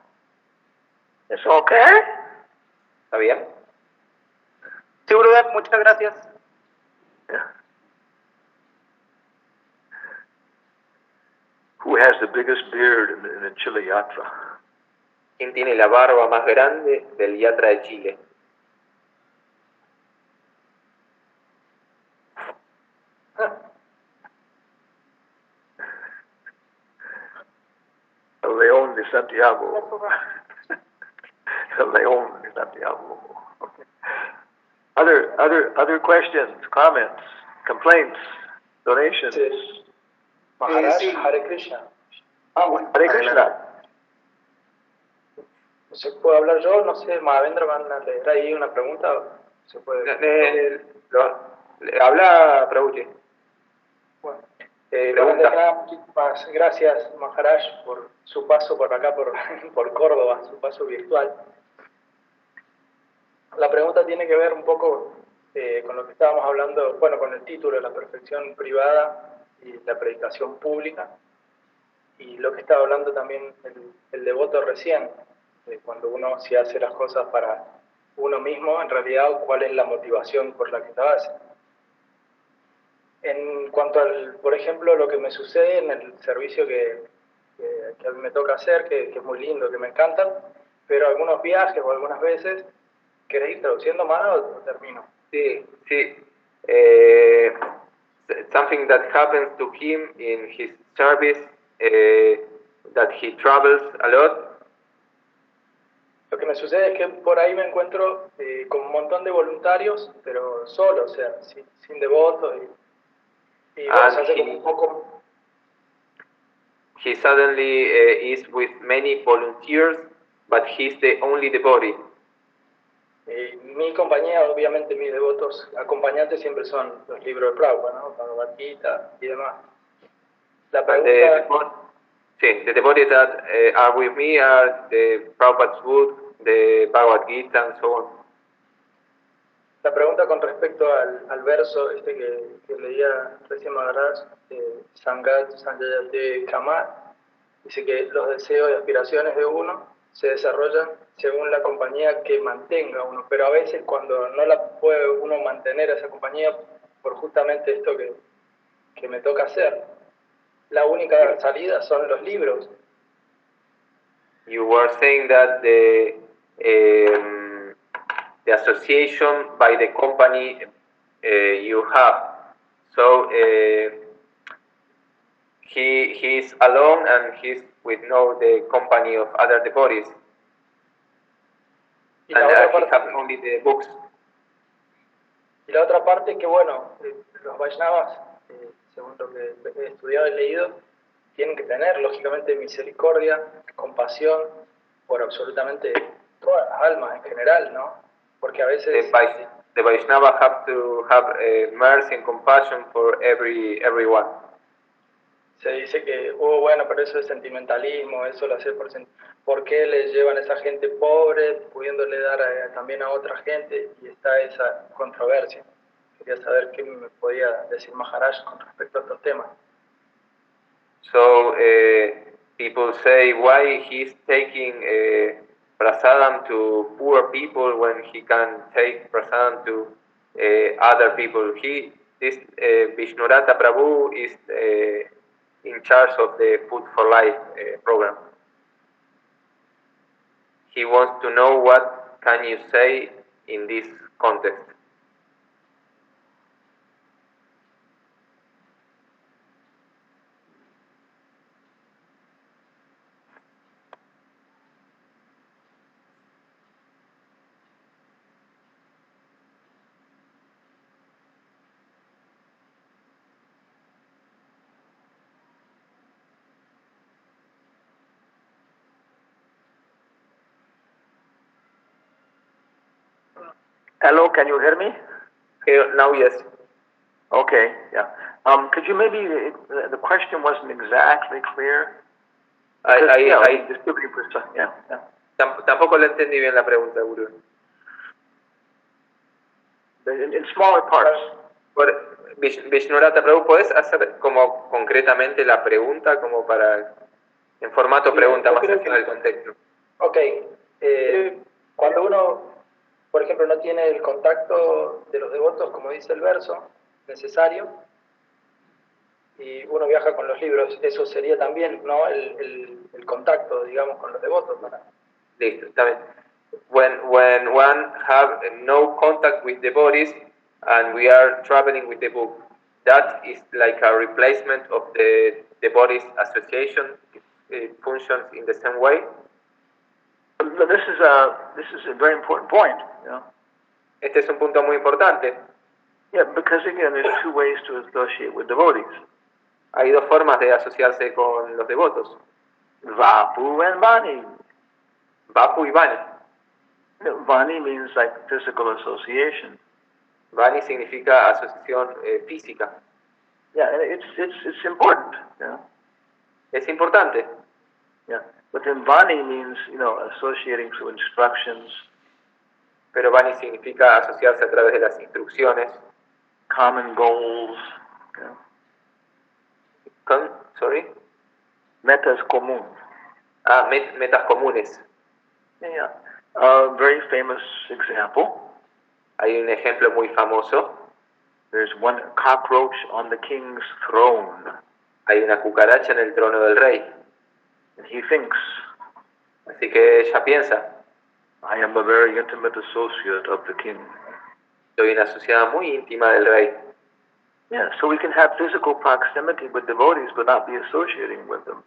It's okay. ¿Está bien? Sí, brother, muchas gracias. Yeah. Who has the biggest beard in the Chile Yatra? ¿Quién tiene la barba más grande del Yatra de Chile? El León de Santiago. El León de Santiago. Okay. Other questions, comments, complaints, donations? Sí. Maharaj, Sí. Hare Krishna. Bueno, Hare Krishna. ¿Se puede hablar yo? No sé, Mahavendra, ¿van a leer ahí una pregunta? ¿Se puede? Habla, Prabhuji. Bueno, Pregunta. nada, muchísimas gracias, Maharaj, por su paso por acá, por Córdoba, su paso virtual. La pregunta tiene que ver un poco con lo que estábamos hablando, bueno, con el título de la perfección privada y la predicación pública, y lo que estaba hablando también el devoto recién, cuando uno si hace las cosas para uno mismo, en realidad, ¿cuál es la motivación por la que lo hace? En cuanto al, por ejemplo, lo que me sucede en el servicio que a mí me toca hacer, que es muy lindo, que me encanta, pero algunos viajes o algunas veces, ¿querés ir traduciendo más o termino? Sí. Something that happens to him in his service, that he travels a lot. Lo que me sucede es que por ahí me encuentro con un montón de voluntarios, pero solo, o sea, sin devotos, y bueno, se hace como un poco... He suddenly is with many volunteers, but he's the only devotee. Mi compañía, obviamente mis devotos acompañantes siempre son los libros de Prabhupada, ¿no? Bhagavad Gita y demás. La pregunta... The devotees that are with me are the Prabhupada's book, the Bhagavad Gita, and so on. La pregunta con respecto al verso que leía recién Maharaj, Sangat Sanjayate Kamar, dice que los deseos y aspiraciones de uno se desarrollan según la compañía que mantenga uno, pero a veces cuando no la puede uno mantener a esa compañía por justamente esto que me toca hacer, la única salida son los libros. You were saying that the association by the company you have. So he's alone and he's with the company of other devotees. And he has only the books. Y la otra parte es que, bueno, los Vaishnavas, según lo que he estudiado y leído, tienen que tener, lógicamente, misericordia, compasión por absolutamente todas las almas en general, ¿no? Porque a veces... The Vaishnava have to have mercy and compassion for everyone. Se dice que, bueno, pero eso es sentimentalismo, eso lo hace ¿por qué le llevan a esa gente pobre, pudiéndole dar también a otra gente? Y está esa controversia. Quería saber qué me podía decir Maharaj con respecto a estos temas. So people say, why he's taking prasadam to poor people when he can take prasadam to other people? Vishnurata Prabhu is in charge of the Food for Life program. He wants to know what can you say in this context. Hello, can you hear me? Now, yes. Okay, yeah. Could you maybe, the question wasn't exactly clear? Because, distributing precise, yeah. Tampoco le entendí bien la pregunta, Guru. In smaller parts. Vishnurata Prabhu, ¿podés hacer como concretamente la pregunta, como para, en formato pregunta, más allá del contexto? Ok. Cuando uno, por ejemplo, no tiene el contacto de los devotos, como dice el verso, necesario, y uno viaja con los libros, eso sería también, ¿no?, el contacto, digamos, con los devotos, ¿no? Listo, está bien. When one have no contact with the bodies and we are traveling with the book, that is like a replacement of the bodies association. It functions in the same way. This is a very important point. You know? Este es un punto muy importante. Yeah, because again, there's two ways to associate with devotees. Hay dos formas de asociarse con los devotos. Vapu and Vani. Vapu y Vani. Vani means like physical association. Vani significa asociación física. Yeah, and it's important. Yeah. Es importante. Yeah, but then Vani means, you know, associating through instructions. Pero Vani significa asociarse a través de las instrucciones. Common goals. Yeah. Sorry? Metas común. Metas comunes. Yeah. A very famous example. Hay un ejemplo muy famoso. There's one cockroach on the king's throne. Hay una cucaracha en el trono del rey. And he thinks, así que ella piensa, I am a very intimate associate of the king. Soy una asociada muy íntima del rey. Yeah, so we can have physical proximity with devotees but not be associating with them.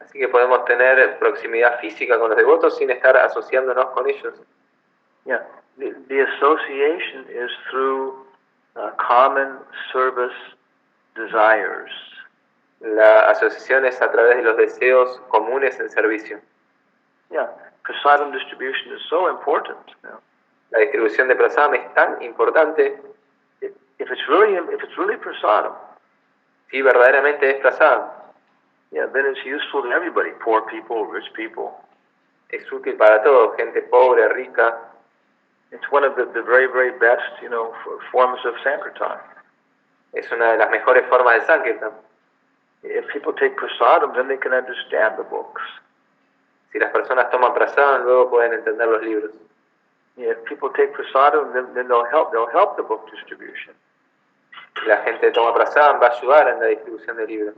Así que podemos tener proximidad física con los devotos sin estar asociándonos con ellos. Yeah, the association is through common service desires. La asociación es a través de los deseos comunes en servicio. Yeah, prasadam distribution is so important. You know? La distribución de prasadam es tan importante. If it's really prasadam, si verdaderamente es prasadam, yeah, then it's useful to everybody, poor people, rich people. Es útil para todos, gente pobre, rica. It's one of the very, very best, you know, forms of sankirtan. Es una de las mejores formas de sankirtan. If people take prasadam, then they can understand the books. Si las personas toman prasadam, luego pueden entender los libros. Yeah, if people take prasadam, then they'll help the book distribution. Si la gente toma prasadam, va a ayudar en la distribución de libros.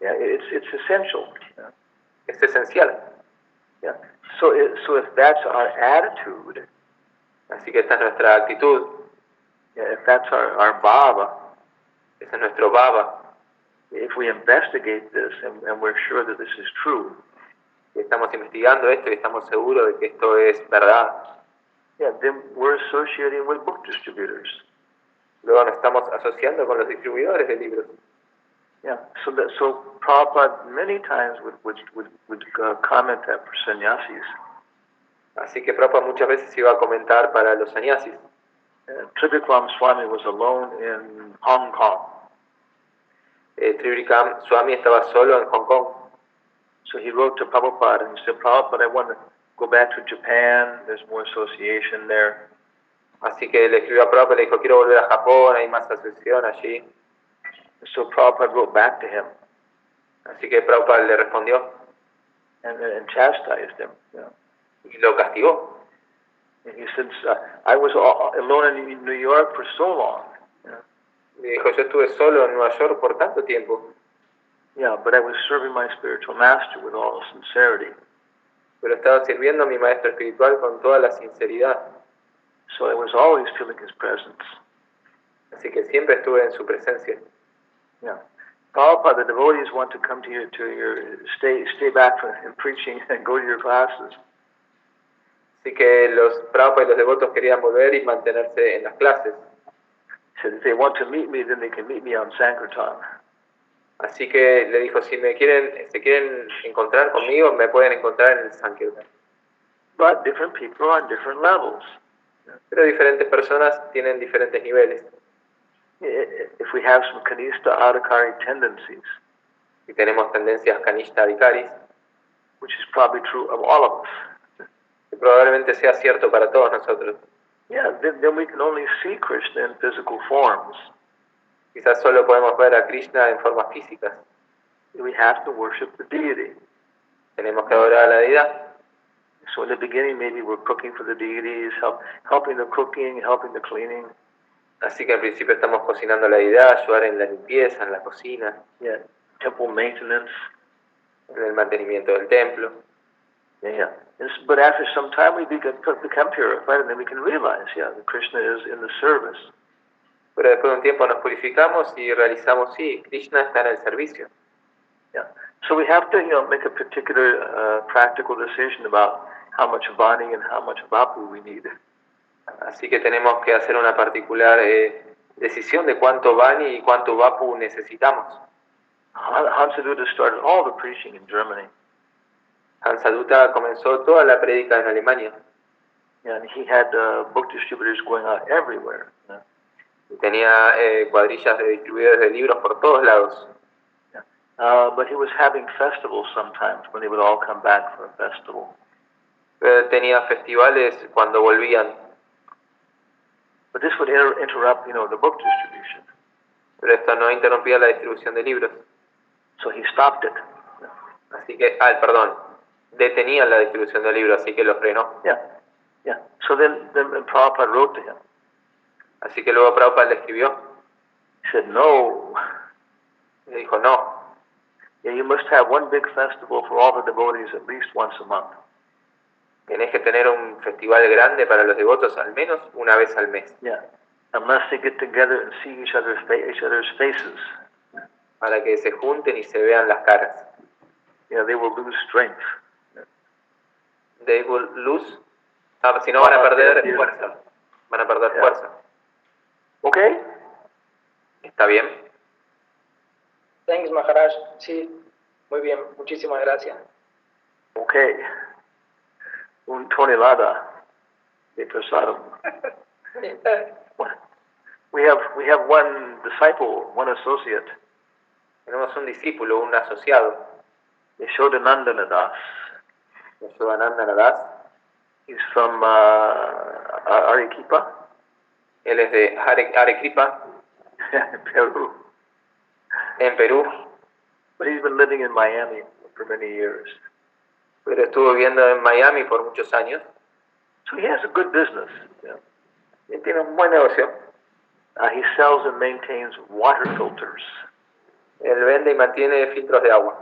Yeah, it's essential. Yeah. Es esencial. Yeah. So if that's our attitude, así que esta es nuestra actitud. Yeah, if that's our bhava, ese es nuestro bhava. If we investigate this and we're sure that this is true, estamos investigando esto y estamos seguros de que esto es verdad, yeah, then we're associating with book distributors. Luego nos estamos asociando con los distribuidores de libros. Yeah, so Prabhupada many times would comment that for sannyasis. Así que Prabhupada muchas veces iba a comentar para los sannyasis. Trivikram Swami was alone in Hong Kong. Trivikram Swami estaba solo en Hong Kong. So he wrote to Prabhupada and he said, Prabhupada, I want to go back to Japan, there's more association there. Así que le escribió a Prabhupada y le dijo, quiero volver a Japón, hay más asociación allí. So Prabhupada wrote back to him. Así que Prabhupada le respondió. And chastised him. You know. Y lo castigó. And he said, I was alone in New York for so long. You know. Y dijo, yo estuve solo en Nueva York por tanto tiempo. Yeah, but I was serving my spiritual master with all sincerity. Pero estaba sirviendo a mi maestro espiritual con toda la sinceridad. So I was always feeling his presence. Así que siempre estuve en su presencia. Yeah. Prabhupada, the devotees want to come to your stay back from preaching and go to your classes. Así que los Prabhupada y los devotos querían volver y mantenerse en las clases. So if they want to meet me, then they can meet me on Sankirtan. Así que le dijo, si se quieren encontrar conmigo, me pueden encontrar en el Sankirtan. But different people are on different levels. Pero diferentes personas tienen diferentes niveles. if we have some kanista adhikari tendencies, si tenemos tendencias kanishta adhikaris, which is probably true of all of us, que probablemente sea cierto para todos nosotros, then we can only see Krishna in physical forms. quizás solo podemos ver a Krishna en formas físicas. We have to worship the deity. Tenemos que adorar a la deidad. So in the beginning, maybe we're cooking for the deities, helping the cooking, helping the cleaning. Así que al principio estamos cocinando a la deidad, ayudar en la limpieza, en la cocina, Temple maintenance. en el mantenimiento del templo. But after some time, we become purified, and then we can realize, that Krishna is in the service. Pero después de un tiempo nos purificamos y realizamos, sí, Krishna está en el servicio. So we have to, make a particular practical decision about how much bhani and how much vapu we need. Así que tenemos que hacer una particular decisión de cuánto bani y cuánto vapu necesitamos. Hansadutta started all the preaching in Germany. Hansadutta comenzó toda la prédica en Alemania. And he had book distributors going out everywhere. Y tenía cuadrillas de distribuidores de libros por todos lados. But he was having festivals sometimes when they would all come back for a festival. Tenía festivales cuando volvían. But this would interrupt, the book distribution. Pero esto no interrumpía la distribución de libros. So he stopped it. Así que, detenía la distribución de libros, así que lo frenó. So then Prabhupada wrote to him. Así que luego Prabhupada le escribió. He said, no. Le dijo, no. You must have one big festival for all the devotees at least once a month. Tenés que tener un festival grande para los devotos al menos una vez al mes. Unless they get together and see each other's faces. Para que se junten y se vean las caras. They will lose strength. They will lose. Si no van a perder fuerza. Van a perder fuerza. Okay? ¿Está bien? Thanks, Maharaj. Sí, muy bien. Muchísimas gracias. Okay. Un tonelada de prasadam. We have one disciple, one associate. Tenemos un discípulo, un asociado. Yashodanandana Das. Yashodanandana Das. He's from Arequipa. Él es de Arequipa. Peru. En Perú. But he's been living in Miami for many years. Pero estuvo viviendo en Miami por muchos años. So he has a good business. Y tiene un buen negocio. He sells and maintains water filters. Él vende y mantiene filtros de agua.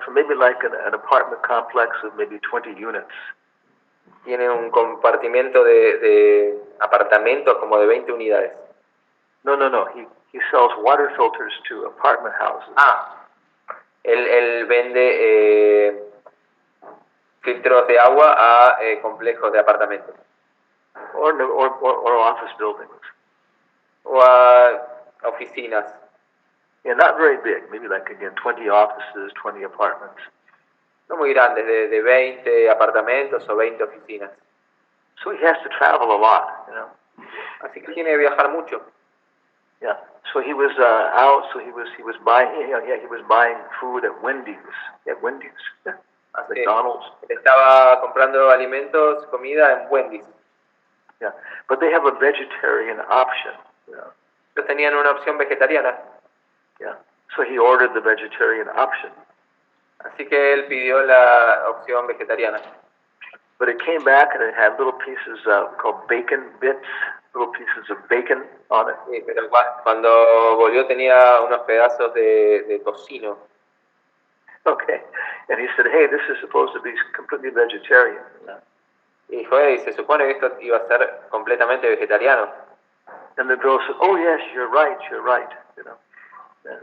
For maybe like an apartment complex of maybe 20 units. Tiene un compartimiento de apartamentos como de 20 unidades. No. He sells water filters to apartment houses. Él vende filtros de agua a complejos de apartamentos. Or office buildings. O a oficinas. Not very big. Maybe like, again, 20 offices, 20 apartments. No muy grandes, de 20 apartamentos o 20 oficinas. So he has to travel a lot, Así que tiene que viajar mucho. So he was out. So he was buying. He was buying food at Wendy's. At Wendy's. McDonald's. Estaba comprando alimentos, comida en Wendy's. But they have a vegetarian option. Ellos tenían una opción vegetariana. So he ordered the vegetarian option. Así que él pidió la opción vegetariana. But it came back and it had little pieces called bacon bits, little pieces of bacon on it. Sí, pero cuando volvió tenía unos pedazos de tocino. Okay. And he said, hey, this is supposed to be completely vegetarian. Y dijo, se supone que esto iba a ser completamente vegetariano. And the girl said, oh yes, you're right.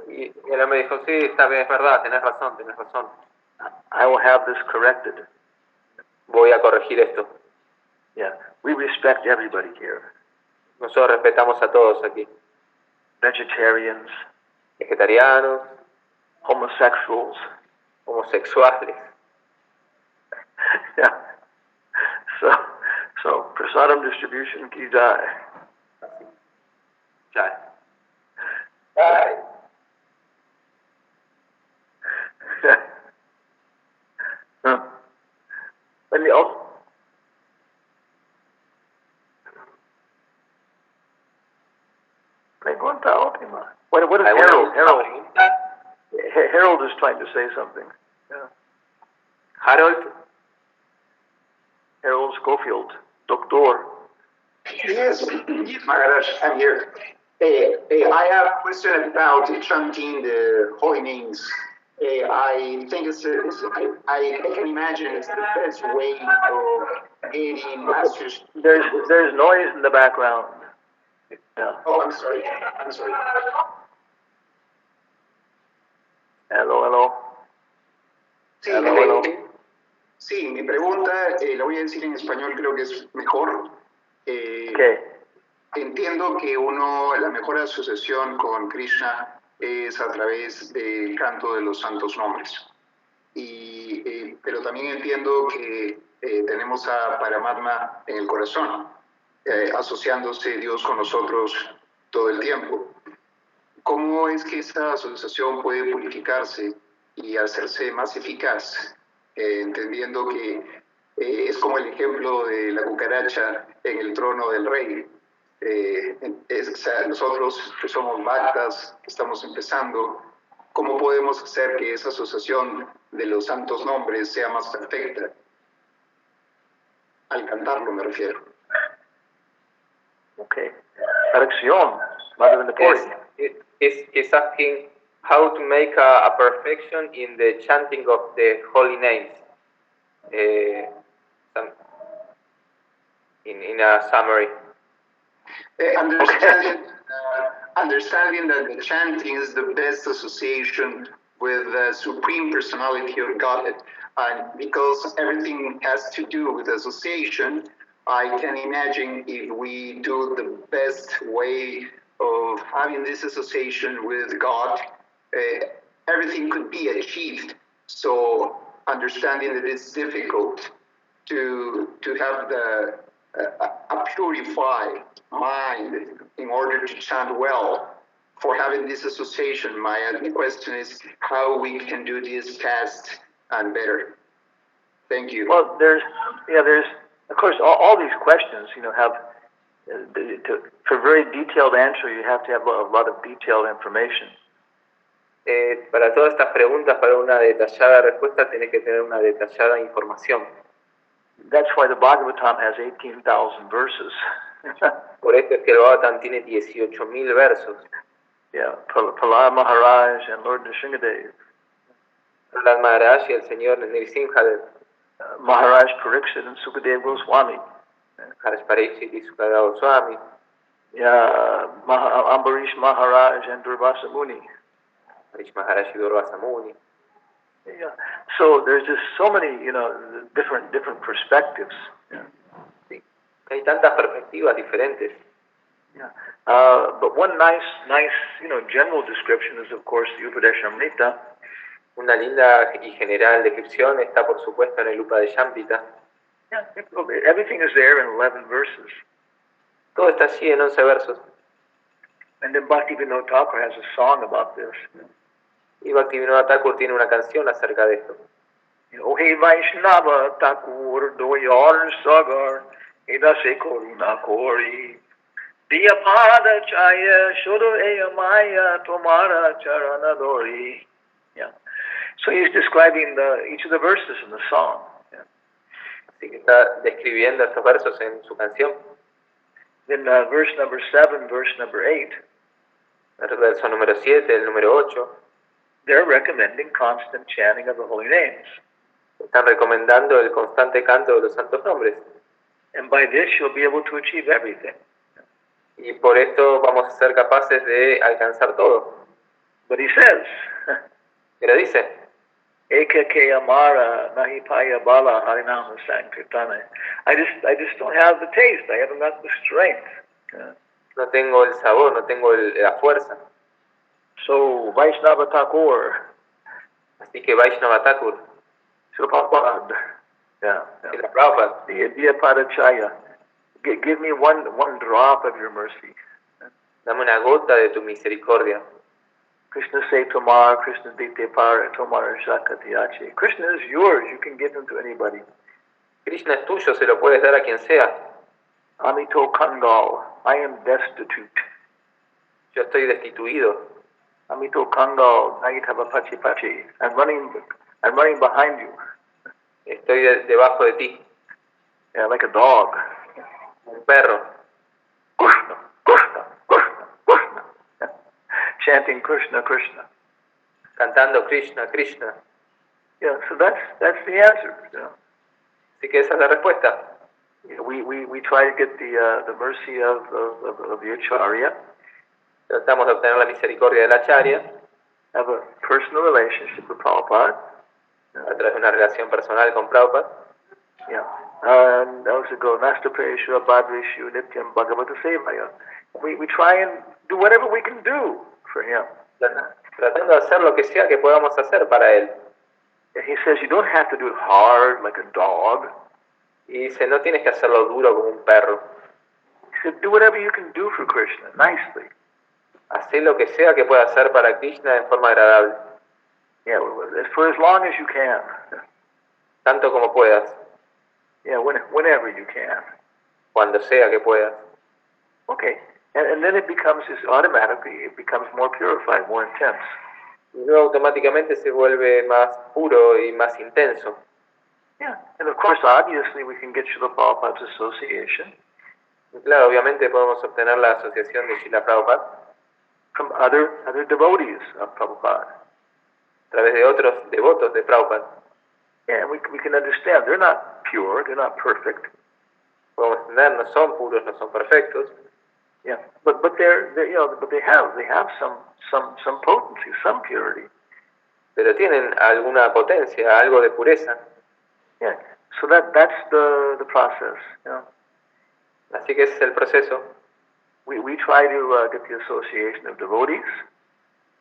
Y él me dijo, sí, está bien, es verdad, tenés razón. I will have this corrected. Voy a corregir esto. We respect everybody here. Nosotros respetamos a todos aquí. Vegetarians. Vegetarianos. Homosexuals. Homosexuales. So prasadam distribution ki jai. Jai. Ay, But also, pregunta última. What is Harold? Harold is trying to say something. Yeah. Harold Schofield, Doctor. Yes, Maharaj, I'm here. I have a question about chanting the holy names. I think I can imagine it's the best way of gaining masters. There's noise in the background. Yeah. Oh, I'm sorry. Hello. Sí, Hello. Sí, mi pregunta la voy a decir en español, creo que es mejor. Okay. Entiendo que la mejor asociación con Krishna es a través del canto de los santos nombres. Pero también entiendo que tenemos a Paramatma en el corazón, asociándose Dios con nosotros todo el tiempo. ¿Cómo es que esa asociación puede purificarse y hacerse más eficaz? Entendiendo que es como el ejemplo de la cucaracha en el trono del rey. O sea, nosotros que somos bhaktas, que estamos empezando, ¿cómo podemos hacer que esa asociación de los santos nombres sea más perfecta? Al cantarlo me refiero. Okay. Perfección. Is asking how to make a perfection in the chanting of the holy names. In a summary. Understanding that the chanting is the best association with the Supreme Personality of Godhead. And because everything has to do with association, I can imagine if we do the best way of having this association with God, everything could be achieved. So understanding that it's difficult to have a purified mind in order to chant well. For having this association, my question is how we can do this fast and better. Thank you. Well, there's of course all these questions, have for very detailed answer you have to have a lot of detailed information. Para todas estas preguntas, para una detallada respuesta, tenés que tener una detallada información. That's why the Bhagavatam has 18,000 verses. Por esto es que el Bhagavatam tiene 18,000 versos. Yeah, Prahlad Maharaj and Lord Nrsimhadev. Prahlad Maharaj y el señor Nrsimhadev. Maharaj Pariksit and Sukadev Goswami. Maharaj Pariksit y Sukadev Goswami. Yeah, Ambarish Maharaj and Durvasa Muni. Ambarish Maharaj y Durvasa Muni. Yeah. So there's just so many, different perspectives. Yeah. Hay tantas perspectivas diferentes. Yeah. But one nice, general description is, of course, the Upadeshamrita. Una linda y general descripción está, por supuesto, en el Upadeshamrita. Yeah. Everything is there in 11 verses. Todo está allí en 11 versos. And then Bhaktivinoda Thakur has a song about this. Y Bhaktivinoda Thakur tiene una canción acerca de esto. Oh, hey Vaishnava Thakur doyar sagar edase koruna kori diyapada chaya shodo eyamaya tomara charanadori. Yeah. So he's describing each of the verses in the song. Yeah. Así que está describiendo estos versos en su canción. Then verse number 7, verse number 8. El verso número 7, el número 8. They're recommending constant chanting of the holy names. Están recomendando el constante canto de los santos nombres. And by this you'll be able to achieve everything. Y por esto vamos a ser capaces de alcanzar todo. But he says, Pero dice, Eka ke amara nahipaya bala harinama sankirtana. I just don't have the taste. I haven't got the strength. No tengo el sabor, no tengo la fuerza. So Vaishnava Thakur. Así que Vaishnava Thakur. Prabhupada. Yeah. Srila Prabhupada. The India Padachaya. Give me one drop of your mercy. Dame una gota de tu misericordia. Krishna say tomar, Krishna dite para, tomar shakatiyache. Krishna is yours, you can give him to anybody. Krishna es tuyo, se lo puedes dar a quien sea. Amito kangal, I am destitute. Yo estoy destituido. Amito kangal, nagitaba pachi pachi. I'm running behind you. Estoy debajo de ti. Yeah, like a dog. Un perro. Krishna, Krishna, Krishna, Krishna. Chanting Krishna, Krishna. Cantando Krishna, Krishna. Yeah, so that's the answer. You know? Así que esa es la respuesta. Yeah, we try to get the mercy of the Acharya. Tratamos de obtener la misericordia del Acharya. Have a personal relationship with Prabhupada. A través de una relación personal con Prabhupada. Yeah. And also go Nasta Prayeshu, Abhadreshu, Nityam, Bhagavata Sevaya. We try and do whatever we can do for him. Tratando de hacer lo que sea que podamos hacer para él. And he says you don't have to do it hard like a dog. Y dice, no tienes que hacerlo duro como un perro. He said, do whatever you can do for Krishna, nicely. Hacé lo que sea que pueda hacer para Krishna en forma agradable. Yeah, for as long as you can. Tanto como puedas. Yeah, whenever you can. Cuando sea que puedas. Okay. And then it becomes more purified, more intense. Y luego automáticamente se vuelve más puro y más intenso. Yeah, and of course, obviously, we can get Srila Prabhupada's association. Y claro, obviamente podemos obtener la asociación de Srila Prabhupada. From other devotees of Prabhupada. A través de otros devotos de Prabhupada. Yeah, we can understand they're not pure, they're not perfect. Podemos entender, no son puros, no son perfectos. Yeah, but they have some potency, some purity. Pero tienen alguna potencia, algo de pureza. Yeah, so that's the process. You know? Así que ese es el proceso. We try to get the association of devotees.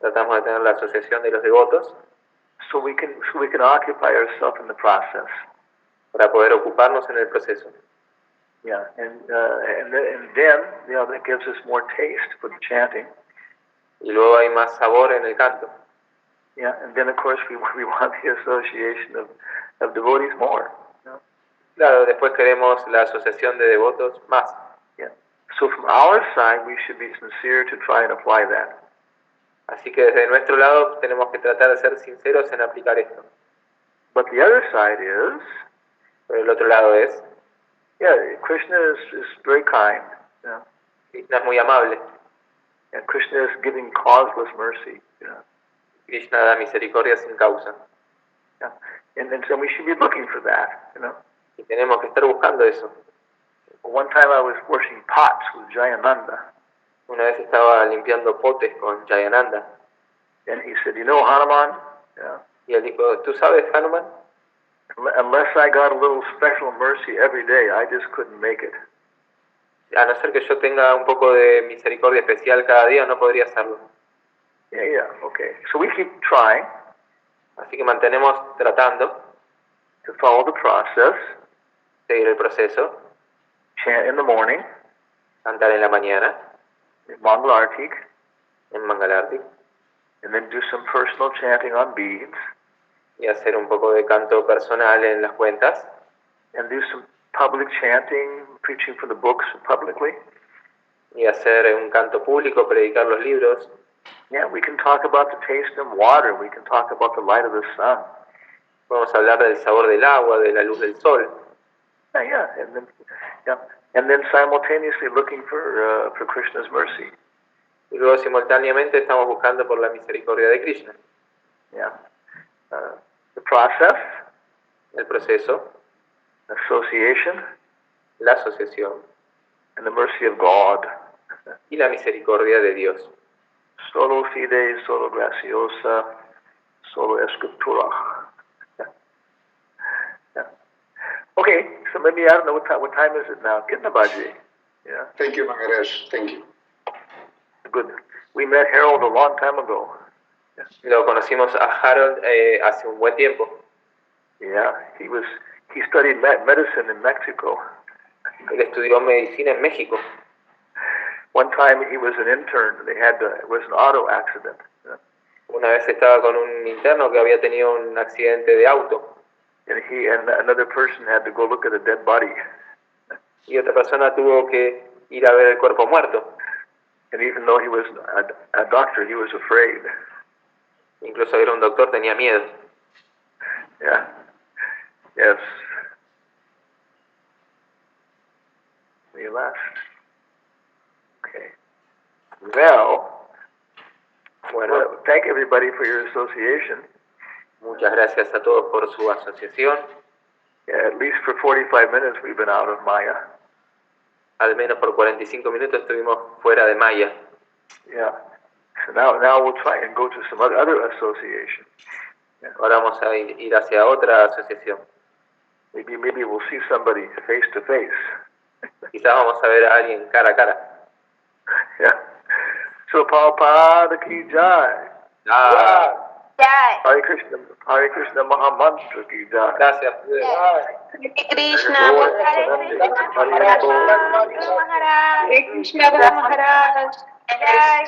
Tratamos de tener la asociación de los devotos. So we can occupy ourselves in the process. Para poder ocuparnos en el proceso. Yeah, and then that gives us more taste for the chanting. Y luego hay más sabor en el canto. Yeah, and then of course we want the association of devotees more. You know? Claro, después queremos la asociación de devotos más. Yeah. So from our side, we should be sincere to try and apply that. Así que desde nuestro lado tenemos que tratar de ser sinceros en aplicar esto. But the other side is, Pero el otro lado es, yeah, Krishna is very kind. You know? Krishna es muy amable. And Krishna is giving causeless mercy. You know? Krishna da misericordia sin causa. Yeah. And so we should be looking for that. You know? Y tenemos que estar buscando eso. One time I was washing pots with Jayananda. Una vez estaba limpiando potes con Jayananda. And he said, Hanuman? Yeah. Y él dijo, ¿tú sabes, Hanuman? Unless I got a little special mercy every day, I just couldn't make it. A no ser que yo tenga un poco de misericordia especial cada día, no podría hacerlo. Yeah, okay. So we keep trying. Así que mantenemos tratando to follow the process. Seguir el proceso. Chant in the morning. Cantar en la mañana. In Mangalartik. En Mangalartik. And then do some personal chanting on beads. Y hacer un poco de canto personal en las cuentas. And do some public chanting, preaching from the books publicly. Y hacer un canto público, predicar los libros. Yeah, we can talk about the taste of water. We can talk about the light of the sun. Vamos a hablar del sabor del agua, de la luz del sol. Yeah, and then simultaneously looking for Krishna's mercy. Y luego simultáneamente estamos buscando por la misericordia de Krishna. Yeah, the process. El proceso. Association. La asociación. And the mercy of God. Y la misericordia de Dios. Solo fide, solo graciosa, solo escritura. Yeah. Okay, so maybe I don't know what time is it now. Kitnabaji. Yeah. Thank you, Maharaj. Thank you. Good. We met Harold a long time ago. Yeah. Lo conocimos a Harold hace un buen tiempo. Yeah, he studied medicine in Mexico. Él estudió medicina en México. One time he was an intern. It was an auto accident. Una vez estaba con un interno que había tenido un accidente de auto and he and another person had to go look at a dead body. y otra persona tuvo que ir a ver el cuerpo muerto. And even though he was a doctor, he was afraid. Incluso era un doctor, tenía miedo. Yeah. Yes. We left. Okay. Well, Bueno, thank everybody for your association. muchas gracias a todos por su asociación. Yeah, at least for 45 minutes we've been out of Maya. Al menos por 45 minutos estuvimos fuera de Maya. Yeah. So now we'll try and go to some other association. Ahora vamos a ir hacia otra asociación. Maybe we'll see somebody face to face. Quizás vamos a ver a alguien cara a cara. Yeah. So Prabhupada ki jai. Ah, Hare Krishna Mahamantra ki jai. gracias. Krishna Lord, Maharaj, Hare Krishna. Hare Krishna Maharaj, Jai